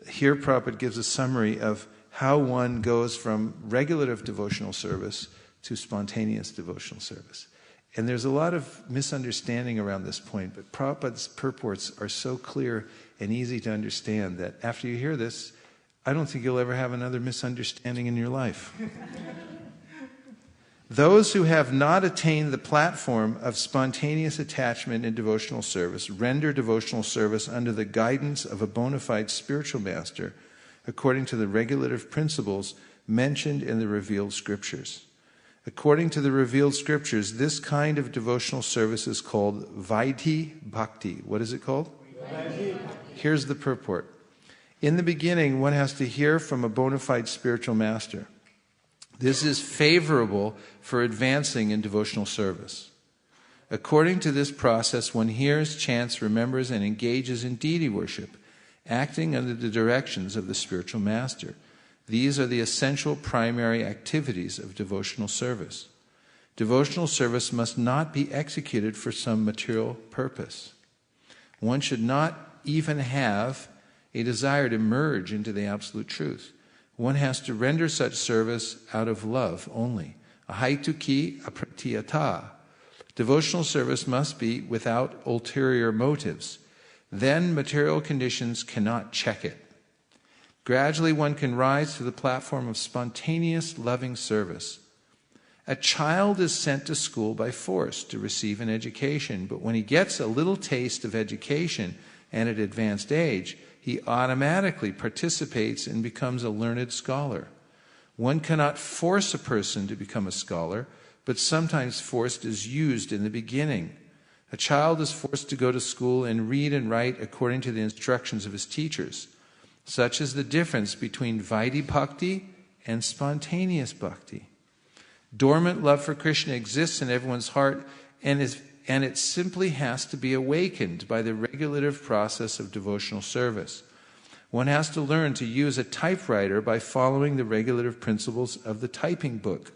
here Prabhupada gives a summary of how one goes from regulative devotional service to spontaneous devotional service. And there's a lot of misunderstanding around this point, but Prabhupada's purports are so clear and easy to understand that after you hear this, I don't think you'll ever have another misunderstanding in your life. Those who have not attained the platform of spontaneous attachment in devotional service render devotional service under the guidance of a bona fide spiritual master according to the regulative principles mentioned in the revealed scriptures. According to the revealed scriptures, this kind of devotional service is called Vaidhi Bhakti. What is it called? Vaidhi. Here's the purport. In the beginning, one has to hear from a bona fide spiritual master. This is favorable for advancing in devotional service. According to this process, one hears, chants, remembers, and engages in deity worship, acting under the directions of the spiritual master. These are the essential primary activities of devotional service. Devotional service must not be executed for some material purpose. One should not even have a desire to merge into the absolute truth. One has to render such service out of love only. Ahaituki apratiyata. Devotional service must be without ulterior motives. Then material conditions cannot check it. Gradually one can rise to the platform of spontaneous loving service. A child is sent to school by force to receive an education, but when he gets a little taste of education and at advanced age, he automatically participates and becomes a learned scholar. One cannot force a person to become a scholar, but sometimes force is used in the beginning. A child is forced to go to school and read and write according to the instructions of his teachers. Such is the difference between Vaidhi Bhakti and spontaneous bhakti. Dormant love for Krishna exists in everyone's heart, and it simply has to be awakened by the regulative process of devotional service. One has to learn to use a typewriter by following the regulative principles of the typing book.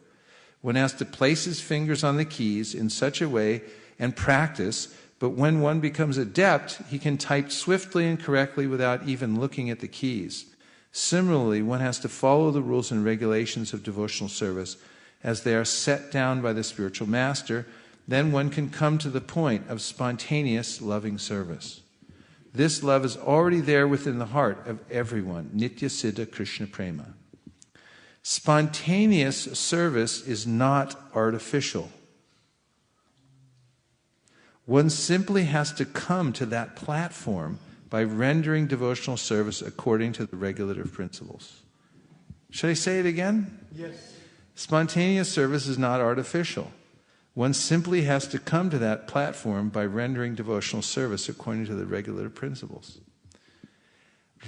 One has to place his fingers on the keys in such a way and practice, but when one becomes adept, he can type swiftly and correctly without even looking at the keys. Similarly, one has to follow the rules and regulations of devotional service as they are set down by the spiritual master. Then one can come to the point of spontaneous loving service. This love is already there within the heart of everyone. Nitya Siddha Krishna Prema. Spontaneous service is not artificial. One simply has to come to that platform by rendering devotional service according to the regulative principles. Should I say it again? Yes. Spontaneous service is not artificial. One simply has to come to that platform by rendering devotional service according to the regulative principles.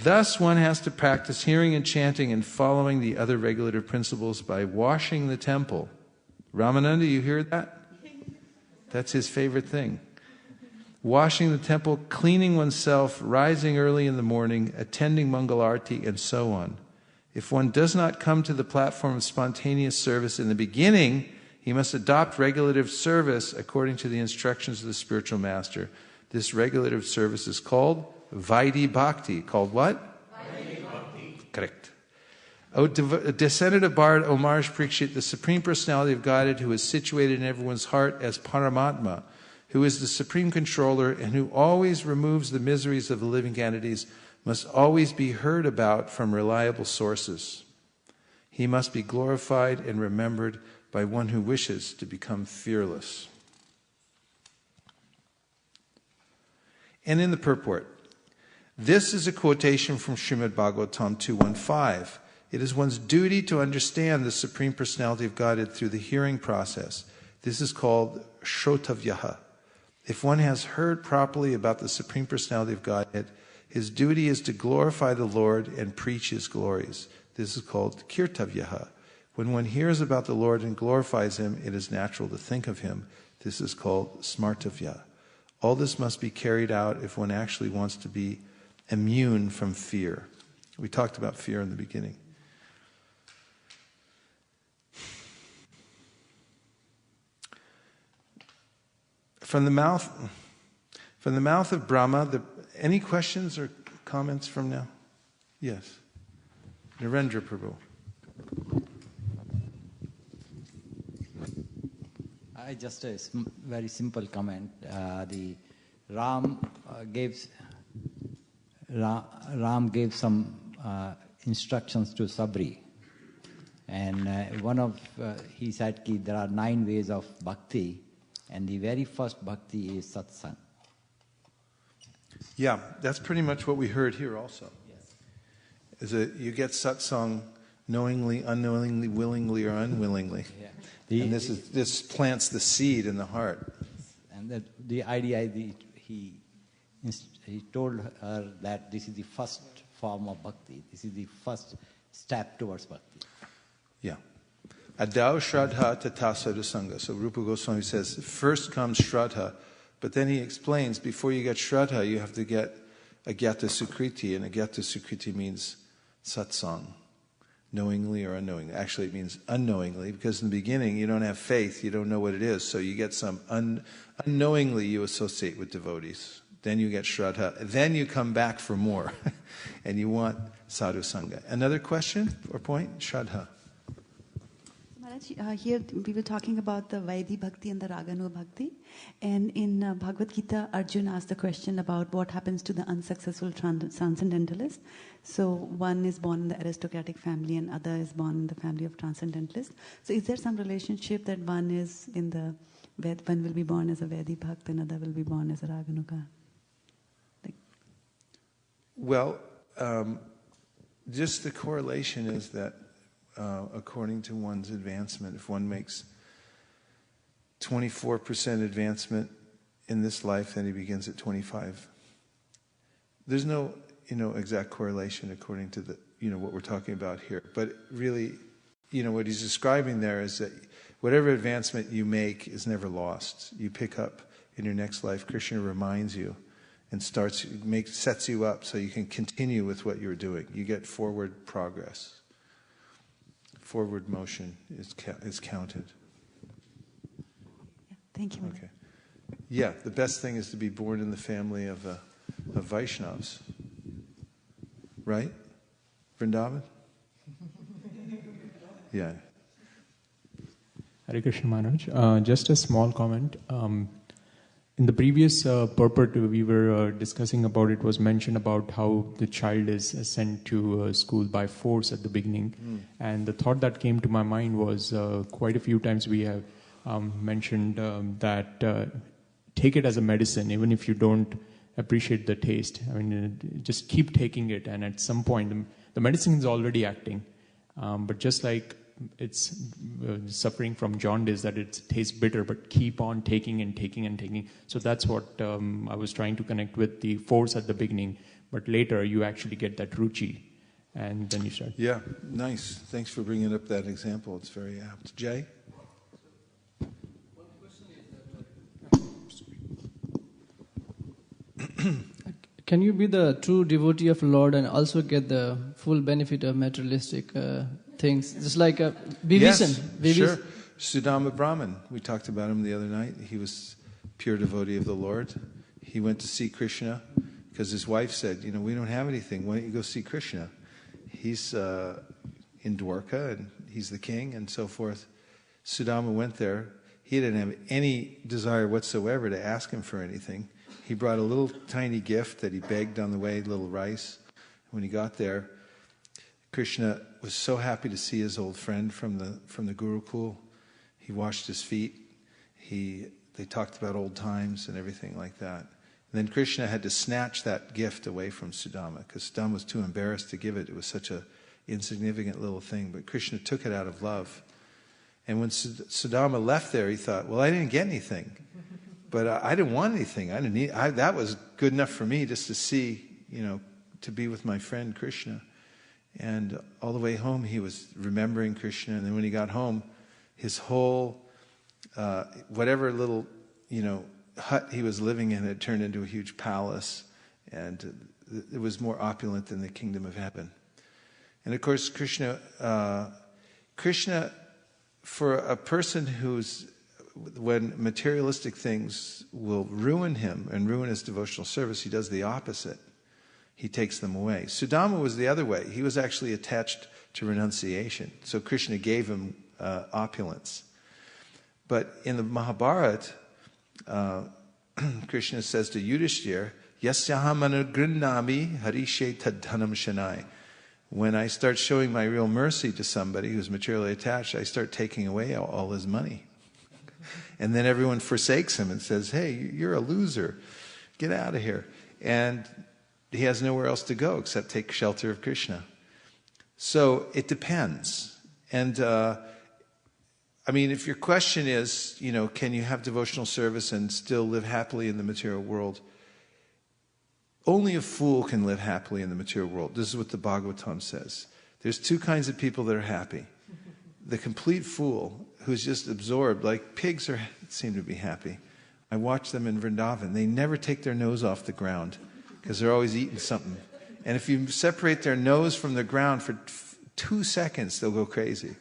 Thus, one has to practice hearing and chanting and following the other regulative principles by washing the temple. Ramananda, you hear that? That's his favorite thing. Washing the temple, cleaning oneself, rising early in the morning, attending Mangalarti, and so on. If one does not come to the platform of spontaneous service in the beginning, he must adopt regulative service according to the instructions of the spiritual master. This regulative service is called Vaidhi Bhakti. Called what? Vaidhi Bhakti. Correct. O descendant of Bharat, O Maharaj Parikshit, the Supreme Personality of Godhead who is situated in everyone's heart as Paramatma, who is the Supreme Controller and who always removes the miseries of the living entities, must always be heard about from reliable sources. He must be glorified and remembered by one who wishes to become fearless. And in the purport, this is a quotation from Srimad Bhagavatam 2.1.5. It is one's duty to understand the Supreme Personality of Godhead through the hearing process. This is called Shrotavyaha. If one has heard properly about the Supreme Personality of Godhead, his duty is to glorify the Lord and preach His glories. This is called Kirtavyaha. When one hears about the Lord and glorifies Him, it is natural to think of Him. This is called Smartavya. All this must be carried out if one actually wants to be immune from fear. We talked about fear in the beginning. From the mouth of Brahma, any questions or comments from now? Yes. Narendra Prabhu. Just a very simple comment. The Ram gave some instructions to Sabri, and he said that there are 9 ways of bhakti, and the very first bhakti is satsang. Yeah, that's pretty much what we heard here also. Yes. Is that you get satsang knowingly, unknowingly, willingly, or unwillingly. Yeah. And this plants the seed in the heart. And the idea is he told her that this is the first form of bhakti. This is the first step towards bhakti. Yeah. Adau Shraddha Tata Sadhusanga. So Rupa Goswami says, first comes Shraddha, but then he explains, before you get Shraddha, you have to get Agyata Sukriti, and Agyata Sukriti means satsang, knowingly or unknowingly. Actually, it means unknowingly, because in the beginning you don't have faith, you don't know what it is, so you get some unknowingly you associate with devotees. Then you get Shraddha, then you come back for more, and you want Sadhu Sangha. Another question or point? Shraddha. Here we were talking about the Vaidhi Bhakti and the Raganu Bhakti, and in Bhagavad Gita, Arjuna asked the question about what happens to the unsuccessful transcendentalist. So one is born in the aristocratic family and other is born in the family of transcendentalists. So is there some relationship that one will be born as a Vaidhi Bhakt and other will be born as a Raganuka? Well, just the correlation is that according to one's advancement, if one makes 24% advancement in this life, then he begins at 25. There's no, exact correlation according to the, what we're talking about here. But really, what he's describing there is that whatever advancement you make is never lost. You pick up in your next life. Krishna reminds you and sets you up so you can continue with what you're doing. You get forward progress. Forward motion is counted. Yeah, thank you. Okay. Yeah, the best thing is to be born in the family of Vaishnavas. Right? Vrindavan? Yeah. Hare Krishna Maharaj. Just a small comment. in the previous purport we were discussing about, it was mentioned about how the child is sent to school by force at the beginning. And the thought that came to my mind was quite a few times we have mentioned that take it as a medicine, even if you don't appreciate the taste. I mean, just keep taking it, and at some point the medicine is already acting. But just like it's suffering from jaundice, that it tastes bitter, but keep on taking and taking and taking. So that's what I was trying to connect with, the force at the beginning, but later you actually get that ruchi, and then you start. Yeah, nice. Thanks for bringing up that example. It's very apt. Jay? Can you be the true devotee of Lord and also get the full benefit of materialistic things? Just like Vivisen. Yes, sure. Sudama Brahman, we talked about him the other night. He was pure devotee of the Lord. He went to see Krishna because his wife said, we don't have anything. Why don't you go see Krishna? He's in Dwarka and he's the king and so forth. Sudama went there. He didn't have any desire whatsoever to ask him for anything. He brought a little tiny gift that he begged on the way, a little rice. When he got there, Krishna was so happy to see his old friend from the Gurukul. He washed his feet. They talked about old times and everything like that. And then Krishna had to snatch that gift away from Sudama because Sudama was too embarrassed to give it. It was such an insignificant little thing. But Krishna took it out of love. And when Sudama left there, he thought, well, I didn't get anything. But I didn't want anything. I didn't need. That was good enough for me just to see, to be with my friend Krishna. And all the way home, he was remembering Krishna. And then when he got home, his whole, whatever little, hut he was living in had turned into a huge palace. And it was more opulent than the kingdom of heaven. And of course, Krishna, for a person when materialistic things will ruin him and ruin his devotional service, he does the opposite. He takes them away. Sudama was the other way. He was actually attached to renunciation. So Krishna gave him opulence. But in the Mahabharata, Krishna says to Yudhishthira, Yasyaham anugrinami harishe tadhanam shanai. When I start showing my real mercy to somebody who's materially attached, I start taking away all his money. And then everyone forsakes him and says, hey, you're a loser. Get out of here. And he has nowhere else to go except take shelter of Krishna. So it depends. And if your question is, can you have devotional service and still live happily in the material world? Only a fool can live happily in the material world. This is what the Bhagavatam says. There's two kinds of people that are happy. The complete fool who's just absorbed, like pigs seem to be happy. I watch them in Vrindavan. They never take their nose off the ground because they're always eating something. And if you separate their nose from the ground for 2 seconds, they'll go crazy.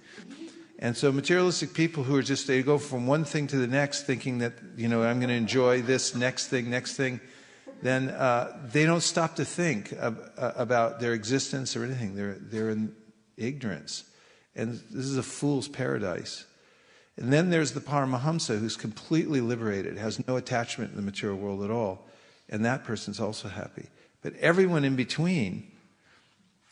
And so materialistic people who are they go from one thing to the next thinking that, I'm going to enjoy this next thing, then they don't stop to think about their existence or anything. They're in ignorance. And this is a fool's paradise. And then there's the Paramahamsa who's completely liberated, has no attachment in the material world at all. And that person's also happy. But everyone in between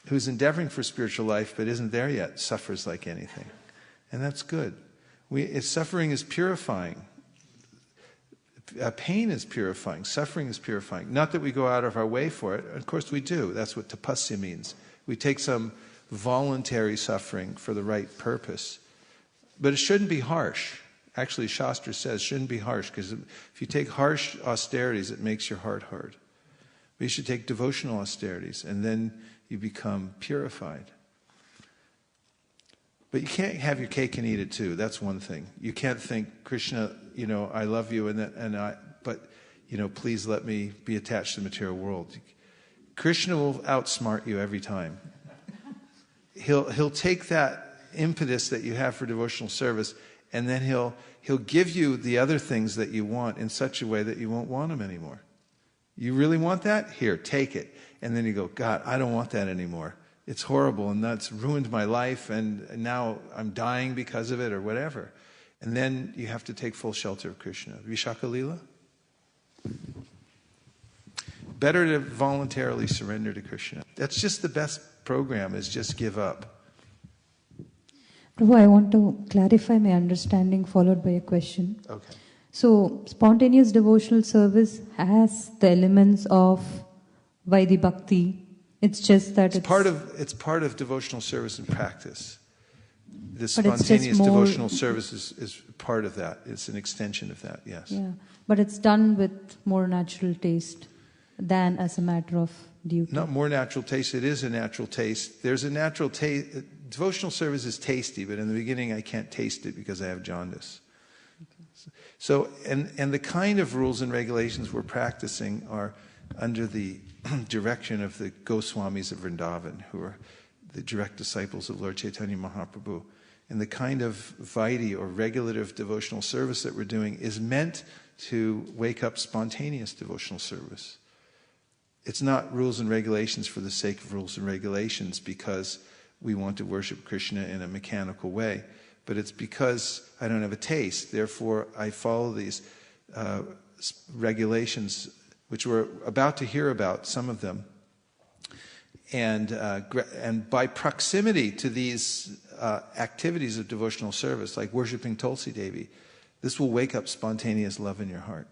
who's endeavoring for spiritual life but isn't there yet suffers like anything. And that's good. Suffering is purifying. Pain is purifying. Suffering is purifying. Not that we go out of our way for it. Of course we do. That's what tapasya means. We take some voluntary suffering for the right purpose. But it shouldn't be harsh. Actually, Shastra says it shouldn't be harsh, because if you take harsh austerities, it makes your heart hard. But you should take devotional austerities, and then you become purified. But you can't have your cake and eat it too. That's one thing. You can't think, Krishna, I love you, but please let me be attached to the material world. Krishna will outsmart you every time. He'll take that impetus that you have for devotional service, and then he'll give you the other things that you want in such a way that you won't want them anymore. You really want that? Here, take it. And then you go, God, I don't want that anymore. It's horrible, and that's ruined my life, and now I'm dying because of it, or whatever. And then you have to take full shelter of Krishna. Vishaka Lila? Better to voluntarily surrender to Krishna. That's just the best program, is just give up. Prabhu, I want to clarify my understanding followed by a question. Okay. So, spontaneous devotional service has the elements of Vaidhi Bhakti. It's just that it's part of devotional service and practice. The but spontaneous devotional service is part of that. It's an extension of that, yes. Yeah, but it's done with more natural taste than as a matter of duty. Not more natural taste, it is a natural taste. There's a natural taste. Devotional service is tasty, but in the beginning I can't taste it because I have jaundice. Okay. So, and the kind of rules and regulations we're practicing are under the direction of the Goswamis of Vrindavan, who are the direct disciples of Lord Chaitanya Mahaprabhu. And the kind of Vaidhi or regulative devotional service that we're doing is meant to wake up spontaneous devotional service. It's not rules and regulations for the sake of rules and regulations because we want to worship Krishna in a mechanical way, but it's because I don't have a taste. Therefore, I follow these regulations, which we're about to hear about, some of them. And by proximity to these activities of devotional service, like worshiping Tulsi Devi, this will wake up spontaneous love in your heart.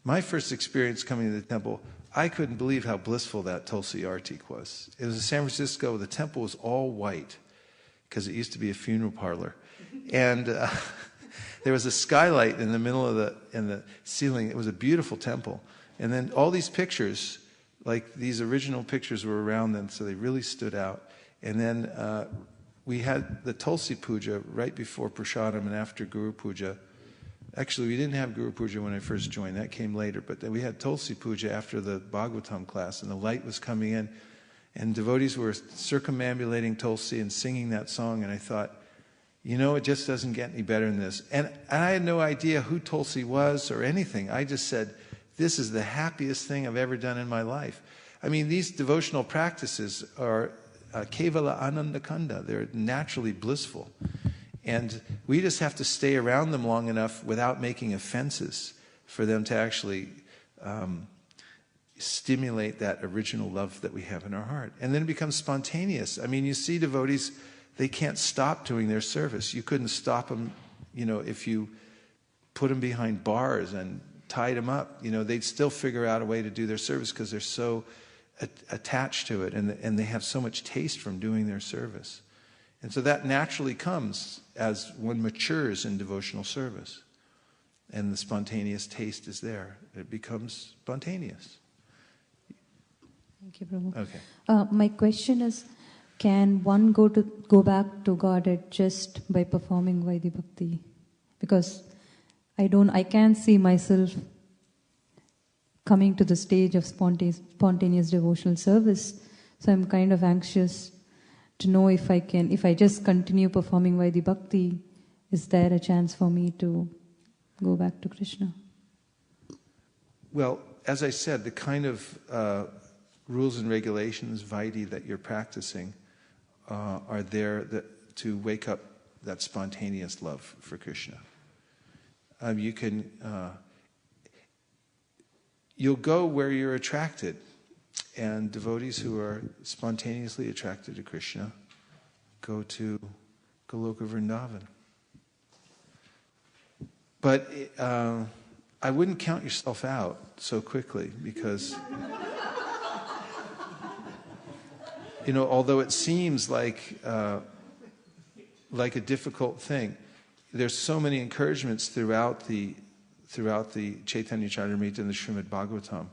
My first experience coming to the temple, I couldn't believe how blissful that Tulsi Artik was. It was in San Francisco. The temple was all white because it used to be a funeral parlor. And there was a skylight in the middle of the ceiling. It was a beautiful temple. And then all these pictures, like these original pictures were around them, so they really stood out. And then we had the Tulsi Puja right before Prasadam and after Guru Puja. Actually, we didn't have Guru Puja when I first joined. That came later. But then we had Tulsi Puja after the Bhagavatam class, and the light was coming in. And devotees were circumambulating Tulsi and singing that song. And I thought, it just doesn't get any better than this. And I had no idea who Tulsi was or anything. I just said, this is the happiest thing I've ever done in my life. I mean, these devotional practices are kevala anandakanda. They're naturally blissful. And we just have to stay around them long enough without making offenses for them to actually stimulate that original love that we have in our heart. And then it becomes spontaneous. I mean, you see devotees, they can't stop doing their service. You couldn't stop them, if you put them behind bars and tied them up. They'd still figure out a way to do their service because they're so attached to it and they have so much taste from doing their service. And so that naturally comes as one matures in devotional service. And the spontaneous taste is there. It becomes spontaneous. Thank you, Prabhu. Okay. My question is, can one go back to Godhead just by performing Vaidhi Bhakti? Because I can't see myself coming to the stage of spontaneous devotional service. So I'm kind of anxious to know if I just continue performing Vaidhi Bhakti, is there a chance for me to go back to Krishna? Well, as I said, the kind of rules and regulations, Vaidhi, that you're practicing are there to wake up that spontaneous love for Krishna. You'll go where you're attracted. And devotees who are spontaneously attracted to Krishna go to Goloka Vrindavan. But I wouldn't count yourself out so quickly because, although it seems like a difficult thing, there's so many encouragements throughout the Chaitanya Charitamrita and the Srimad Bhagavatam.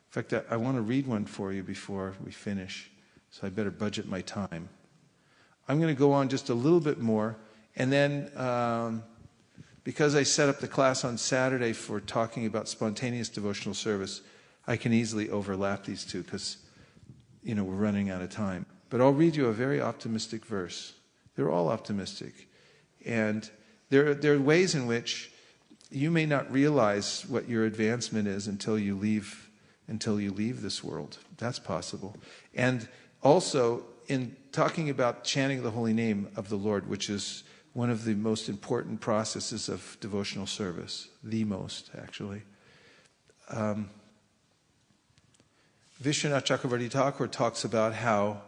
In fact, I want to read one for you before we finish, so I better budget my time. I'm going to go on just a little bit more, and then because I set up the class on Saturday for talking about spontaneous devotional service, I can easily overlap these two because, we're running out of time. But I'll read you a very optimistic verse. They're all optimistic. And there are ways in which you may not realize what your advancement is until you leave this world. That's possible. And also, in talking about chanting the holy name of the Lord, which is one of the most important processes of devotional service, the most, actually, Vishwanath Chakravarti Thakur talks about how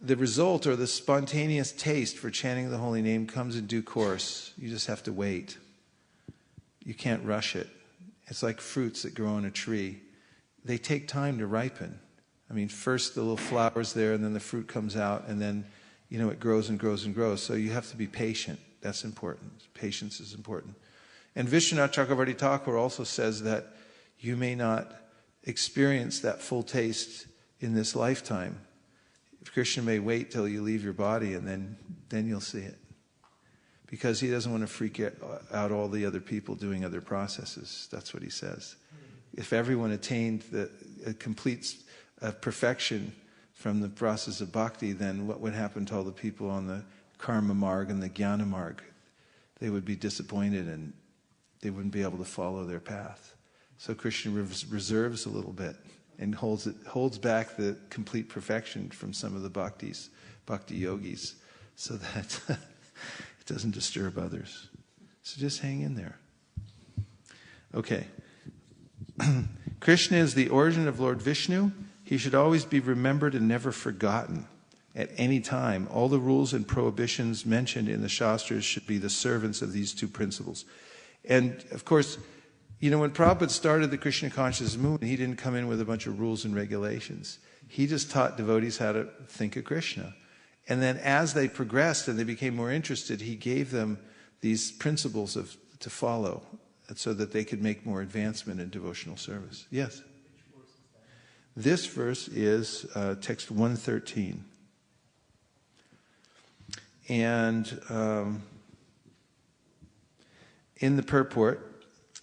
the result or the spontaneous taste for chanting the holy name comes in due course. You just have to wait. You can't rush it. It's like fruits that grow on a tree. They take time to ripen. I mean, first the little flower's there, and then the fruit comes out, and then, it grows and grows and grows. So you have to be patient. That's important. Patience is important. And Vishwanath Chakravarti Thakur also says that you may not experience that full taste in this lifetime. Krishna may wait till you leave your body, and then you'll see it. Because he doesn't want to freak out all the other people doing other processes. That's what he says. If everyone attained a complete perfection from the process of bhakti, then what would happen to all the people on the karma marg and the jnana marg? They would be disappointed and they wouldn't be able to follow their path. So Krishna reserves a little bit and holds back the complete perfection from some of the bhakti yogis, so that it doesn't disturb others. So just hang in there. Okay. Krishna is the origin of Lord Vishnu. He should always be remembered and never forgotten at any time. All the rules and prohibitions mentioned in the Shastras should be the servants of these two principles. And, of course, when Prabhupada started the Krishna Consciousness movement, he didn't come in with a bunch of rules and regulations. He just taught devotees how to think of Krishna. And then as they progressed and they became more interested, he gave them these principles to follow so that they could make more advancement in devotional service. Yes? This verse is text 113. And in the purport,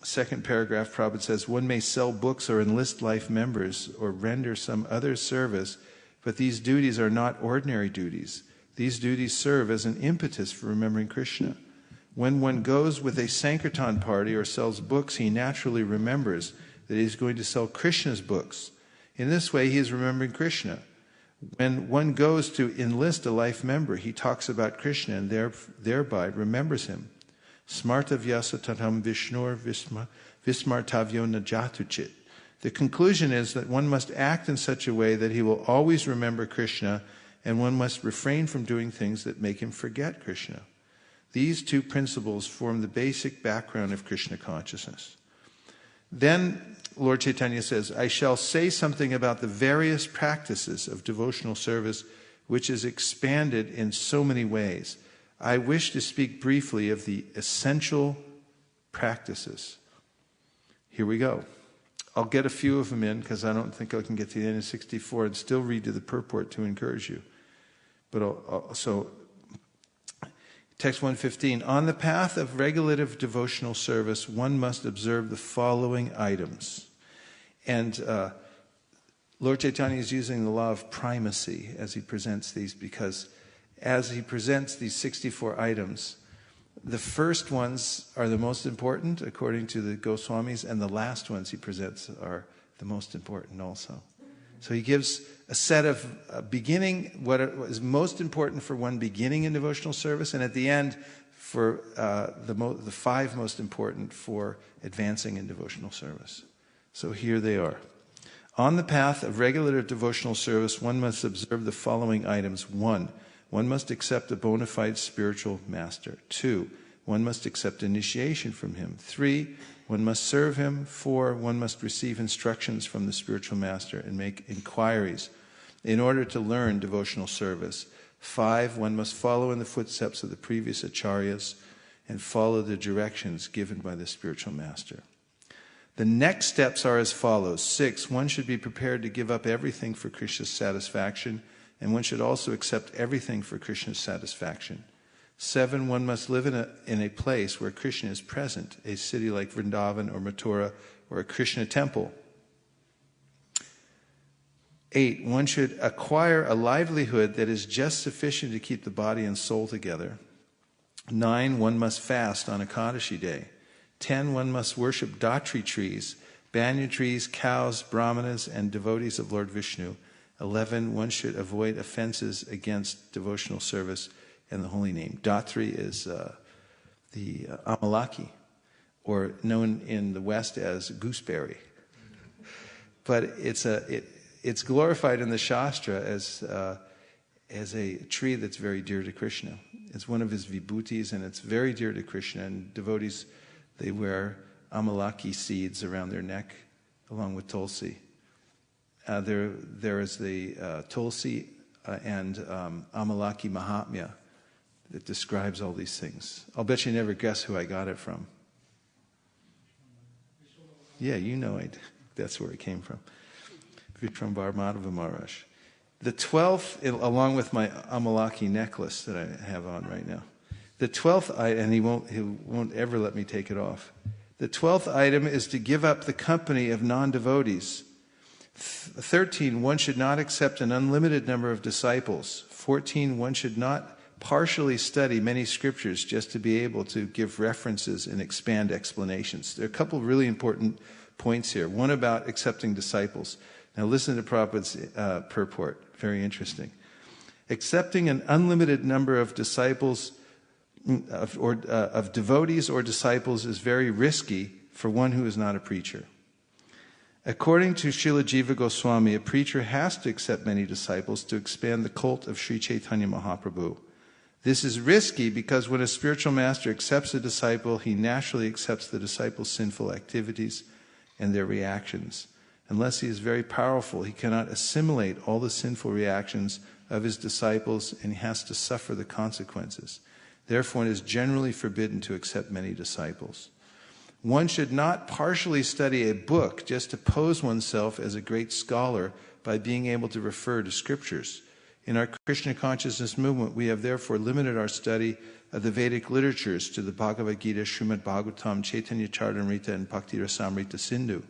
second paragraph, Prabhupada says, one may sell books or enlist life members or render some other service, but these duties are not ordinary duties. These duties serve as an impetus for remembering Krishna. When one goes with a Sankirtan party or sells books, he naturally remembers that he is going to sell Krishna's books. In this way, he is remembering Krishna. When one goes to enlist a life member, he talks about Krishna and thereby remembers him. Smarta vyasa tatam vishnur vismartavyo najatuchit. The conclusion is that one must act in such a way that he will always remember Krishna, and one must refrain from doing things that make him forget Krishna. These two principles form the basic background of Krishna consciousness. Then Lord Caitanya says, I shall say something about the various practices of devotional service, which is expanded in so many ways. I wish to speak briefly of the essential practices. Here we go. I'll get a few of them in because I don't think I can get to the end of 64 and still read to the purport to encourage you. But so, text 115. On the path of regulative devotional service, one must observe the following items. And Lord Caitanya is using the law of primacy as he presents these, because as he presents these 64 items, the first ones are the most important, according to the Goswamis, and the last ones he presents are the most important also. So he gives a set of beginning, what is most important for one beginning in devotional service, and at the end, for the five most important for advancing in devotional service. So here they are. On the path of regulative devotional service, one must observe the following items. 1, one must accept a bona fide spiritual master. 2, one must accept initiation from him. 3, one must serve him. 4, one must receive instructions from the spiritual master and make inquiries in order to learn devotional service. 5, one must follow in the footsteps of the previous acharyas and follow the directions given by the spiritual master. The next steps are as follows. 6, one should be prepared to give up everything for Krishna's satisfaction, and one should also accept everything for Krishna's satisfaction. 7, one must live in a place where Krishna is present, a city like Vrindavan or Mathura or a Krishna temple. 8, one should acquire a livelihood that is just sufficient to keep the body and soul together. 9, one must fast on Ekadashi day. 10, one must worship Datri trees, banyan trees, cows, brahmanas, and devotees of Lord Vishnu. 11, one should avoid offenses against devotional service and the holy name. Datri is the Amalaki. or known in the West as gooseberry. But it's glorified in the Shastra as a tree that's very dear to Krishna. It's one of his vibhutis, and it's very dear to Krishna. And devotees, they wear amalaki seeds around their neck, along with tulsi. There is the tulsi and amalaki mahatmya that describes all these things. I'll bet you never guess who I got it from. Yeah, you know that's where it came from. From Madhava Maharaj. The 12th, along with my Amalaki necklace that I have on right now. The 12th item, and he won't ever let me take it off. The 12th item is to give up the company of non-devotees. 13, one should not accept an unlimited number of disciples. 14, one should not partially study many scriptures just to be able to give references and expand explanations. There are a couple of really important points here. One about accepting disciples. Now listen to Prabhupada's purport. Very interesting. Accepting an unlimited number of disciples, of devotees or disciples, is very risky for one who is not a preacher. According to Srila Jiva Goswami, a preacher has to accept many disciples to expand the cult of Sri Caitanya Mahaprabhu. This is risky because when a spiritual master accepts a disciple, he naturally accepts the disciple's sinful activities and their reactions. Unless he is very powerful, he cannot assimilate all the sinful reactions of his disciples, and he has to suffer the consequences. Therefore, it is generally forbidden to accept many disciples. One should not partially study a book just to pose oneself as a great scholar by being able to refer to scriptures. In our Krishna consciousness movement, we have therefore limited our study of the Vedic literatures to the Bhagavad Gita, Srimad Bhagavatam, Chaitanya Charitamrita, and Bhakti Rasamrita Sindhu.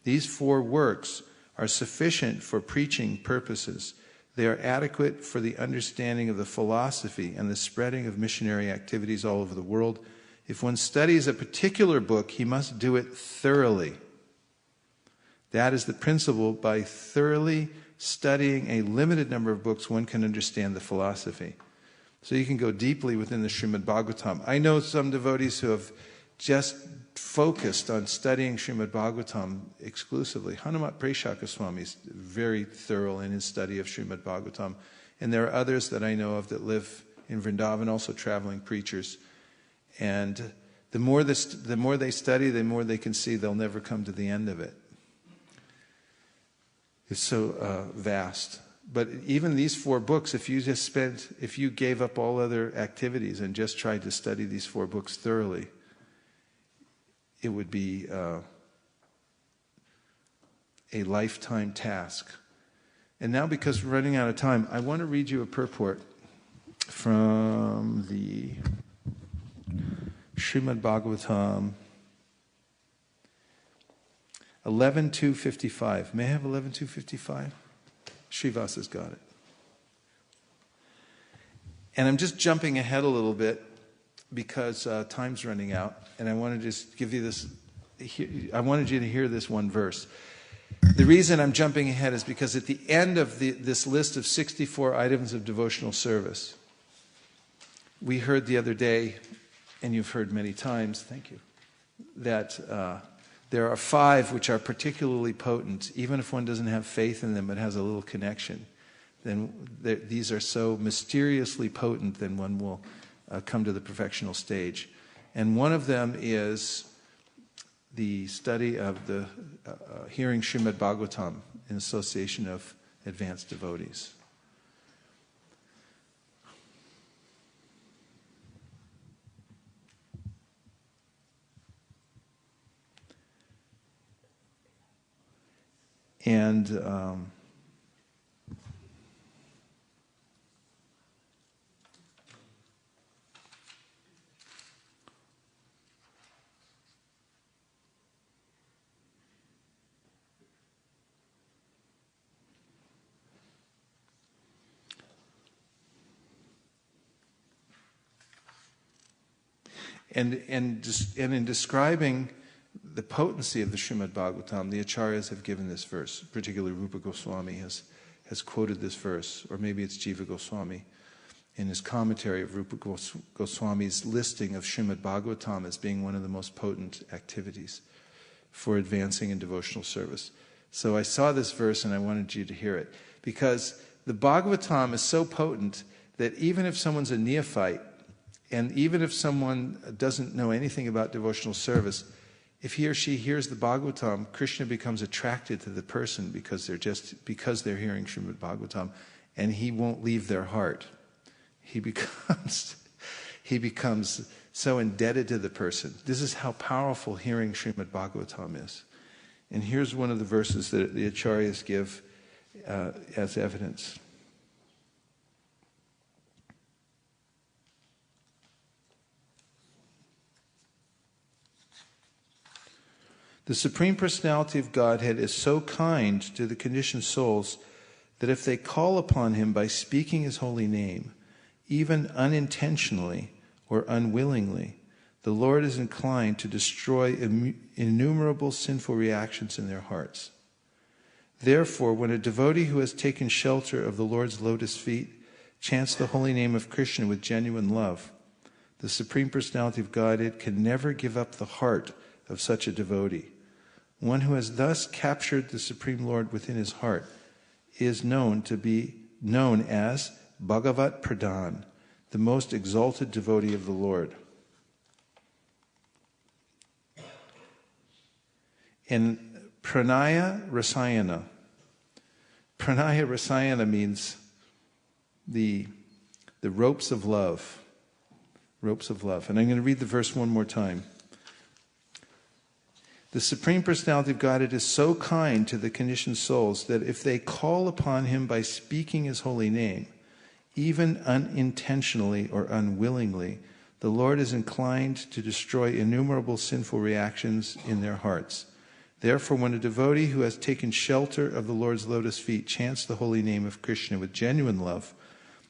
These 4 works are sufficient for preaching purposes. They are adequate for the understanding of the philosophy and the spreading of missionary activities all over the world. If one studies a particular book, he must do it thoroughly. That is the principle. By thoroughly studying a limited number of books, one can understand the philosophy. So you can go deeply within the Srimad Bhagavatam. I know some devotees who have just focused on studying Srimad Bhagavatam exclusively. Hanumat Preshaka Swami is very thorough in his study of Srimad Bhagavatam. And there are others that I know of that live in Vrindavan, also traveling preachers. And the more they study, the more they can see they'll never come to the end of it. It's so vast. But even these 4 books, if you gave up all other activities and just tried to study these 4 books thoroughly, it would be a lifetime task. And now, because we're running out of time, I want to read you a purport from the Srimad Bhagavatam 11.255. May I have 11.255? Srivasa's got it. And I'm just jumping ahead a little bit because time's running out, and I want to just give you this. I wanted you to hear this one verse. The reason I'm jumping ahead is because at the end of this list of 64 items of devotional service, we heard the other day, and you've heard many times, thank you, that there are 5 which are particularly potent, even if one doesn't have faith in them but has a little connection. Then these are so mysteriously potent, then one will come to the perfectional stage. And one of them is the study of the hearing Srimad Bhagavatam in association of advanced devotees. And in describing the potency of the Srimad Bhagavatam, the Acharyas have given this verse. Particularly Rupa Goswami has quoted this verse, or maybe it's Jiva Goswami. in his commentary of Rupa Goswami's listing of Srimad Bhagavatam as being one of the most potent activities for advancing in devotional service. So I saw this verse and I wanted you to hear it, because the Bhagavatam is so potent that even if someone's a neophyte, and even if someone doesn't know anything about devotional service, if he or she hears the Bhagavatam, Krishna becomes attracted to the person because they're hearing Srimad Bhagavatam, and he won't leave their heart. He becomes so indebted to the person. This is how powerful hearing Srimad Bhagavatam is. And here's one of the verses that the Acharyas give as evidence. The Supreme Personality of Godhead is so kind to the conditioned souls that if they call upon Him by speaking His holy name, even unintentionally or unwillingly, the Lord is inclined to destroy innumerable sinful reactions in their hearts. Therefore, when a devotee who has taken shelter of the Lord's lotus feet chants the holy name of Krishna with genuine love, the Supreme Personality of Godhead can never give up the heart of such a devotee. One who has thus captured the Supreme Lord within his heart is known as Bhagavat Pradhan, the most exalted devotee of the Lord. In Pranaya Rasayana means the ropes of love. Ropes of love. And I'm going to read the verse one more time. The Supreme Personality of Godhead is so kind to the conditioned souls that if they call upon Him by speaking His holy name, even unintentionally or unwillingly, the Lord is inclined to destroy innumerable sinful reactions in their hearts. Therefore, when a devotee who has taken shelter of the Lord's lotus feet chants the holy name of Krishna with genuine love,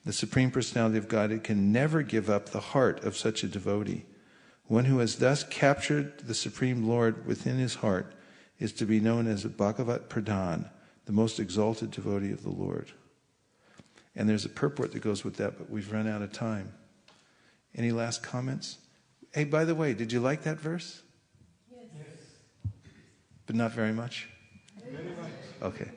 the Supreme Personality of Godhead can never give up the heart of such a devotee. One who has thus captured the Supreme Lord within his heart is to be known as a Bhagavat Pradhan, the most exalted devotee of the Lord. And there's a purport that goes with that, but we've run out of time. Any last comments? Hey, by the way, did you like that verse? Yes. But not very much? Very much. Okay.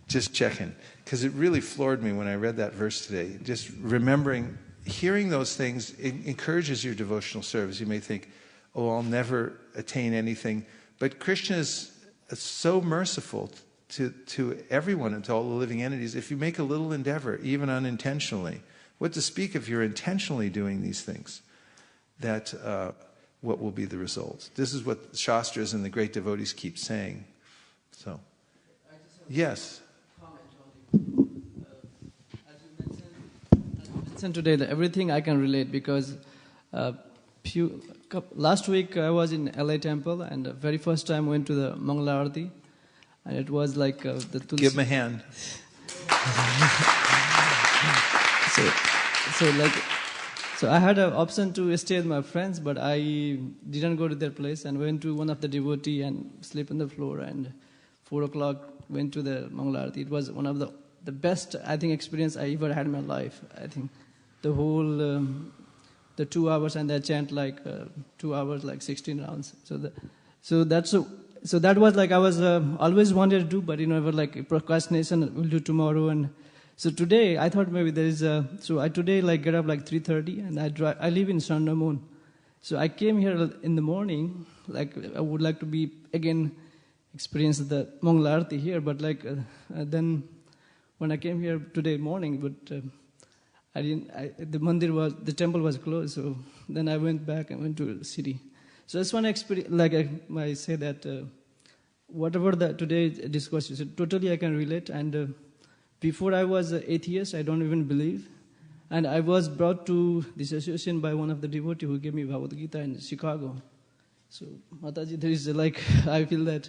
Just checking. Because it really floored me when I read that verse today. Just remembering, hearing those things encourages your devotional service. You may think, oh, I'll never attain anything. But Krishna is so merciful to everyone and to all the living entities. If you make a little endeavor, even unintentionally, what to speak if you're intentionally doing these things, that what will be the results? This is what the Shastras and the great devotees keep saying. So, yes. Today, everything I can relate, because last week I was in LA Temple, and the very first time I went to the Mangala Arati, and it was like the Tulsi. Give him a hand. So I had an option to stay with my friends, but I didn't go to their place and went to one of the devotee and sleep on the floor, and 4 o'clock went to the Mangala Arati. It was one of the best, I think, experience I ever had in my life. I think the whole, the 2 hours, and they chant like 2 hours, like 16 rounds. So that was like I was always wanted to do, but never like procrastination. We'll do tomorrow, and so today I thought maybe there is so I today like get up like 3:30, and I live in Sandamon, so I came here in the morning. Like I would like to be again experience the Mangala Arati here, but like then when I came here today morning, but the temple was closed, so then I went back and went to the city. So I just want to experience, like I say that whatever today's discourse is, totally I can relate. And before I was an atheist, I don't even believe. And I was brought to this association by one of the devotees who gave me Bhagavad Gita in Chicago. So Mataji, there is like, I feel that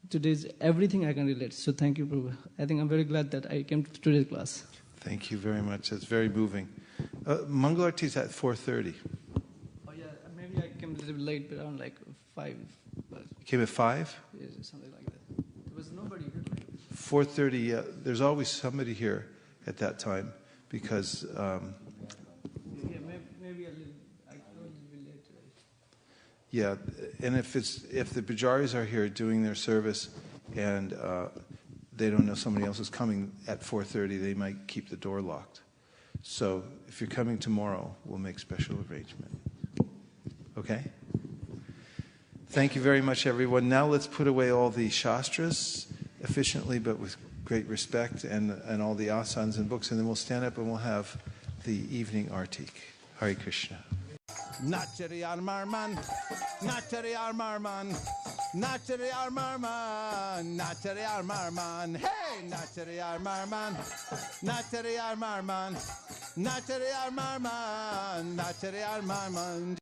today's everything I can relate. So thank you, Prabhu. I think I'm very glad that I came to today's class. Thank you very much. That's very moving. Mangala Arati is at 4:30. Oh yeah, maybe I came a little bit late, but around like 5. You came at 5? Yes, something like that. There was nobody here. 4:30. There's always somebody here at that time. because maybe a little. I will be later. yeah, and if the pujaris are here doing their service and they don't know somebody else is coming at 4:30, they might keep the door locked. So if you're coming tomorrow, we'll make special arrangement. Okay? Thank you very much, everyone. Now let's put away all the shastras efficiently, but with great respect, and all the asanas and books, and then we'll stand up and we'll have the evening artik. Hare Krishna. Nachari Armarman, Nachari Armarman, Nachari Armarman, Nachari Armarman, hey, Nachari Armarman, Nachari Armarman, Nachari Armarman, Nachari Armarman.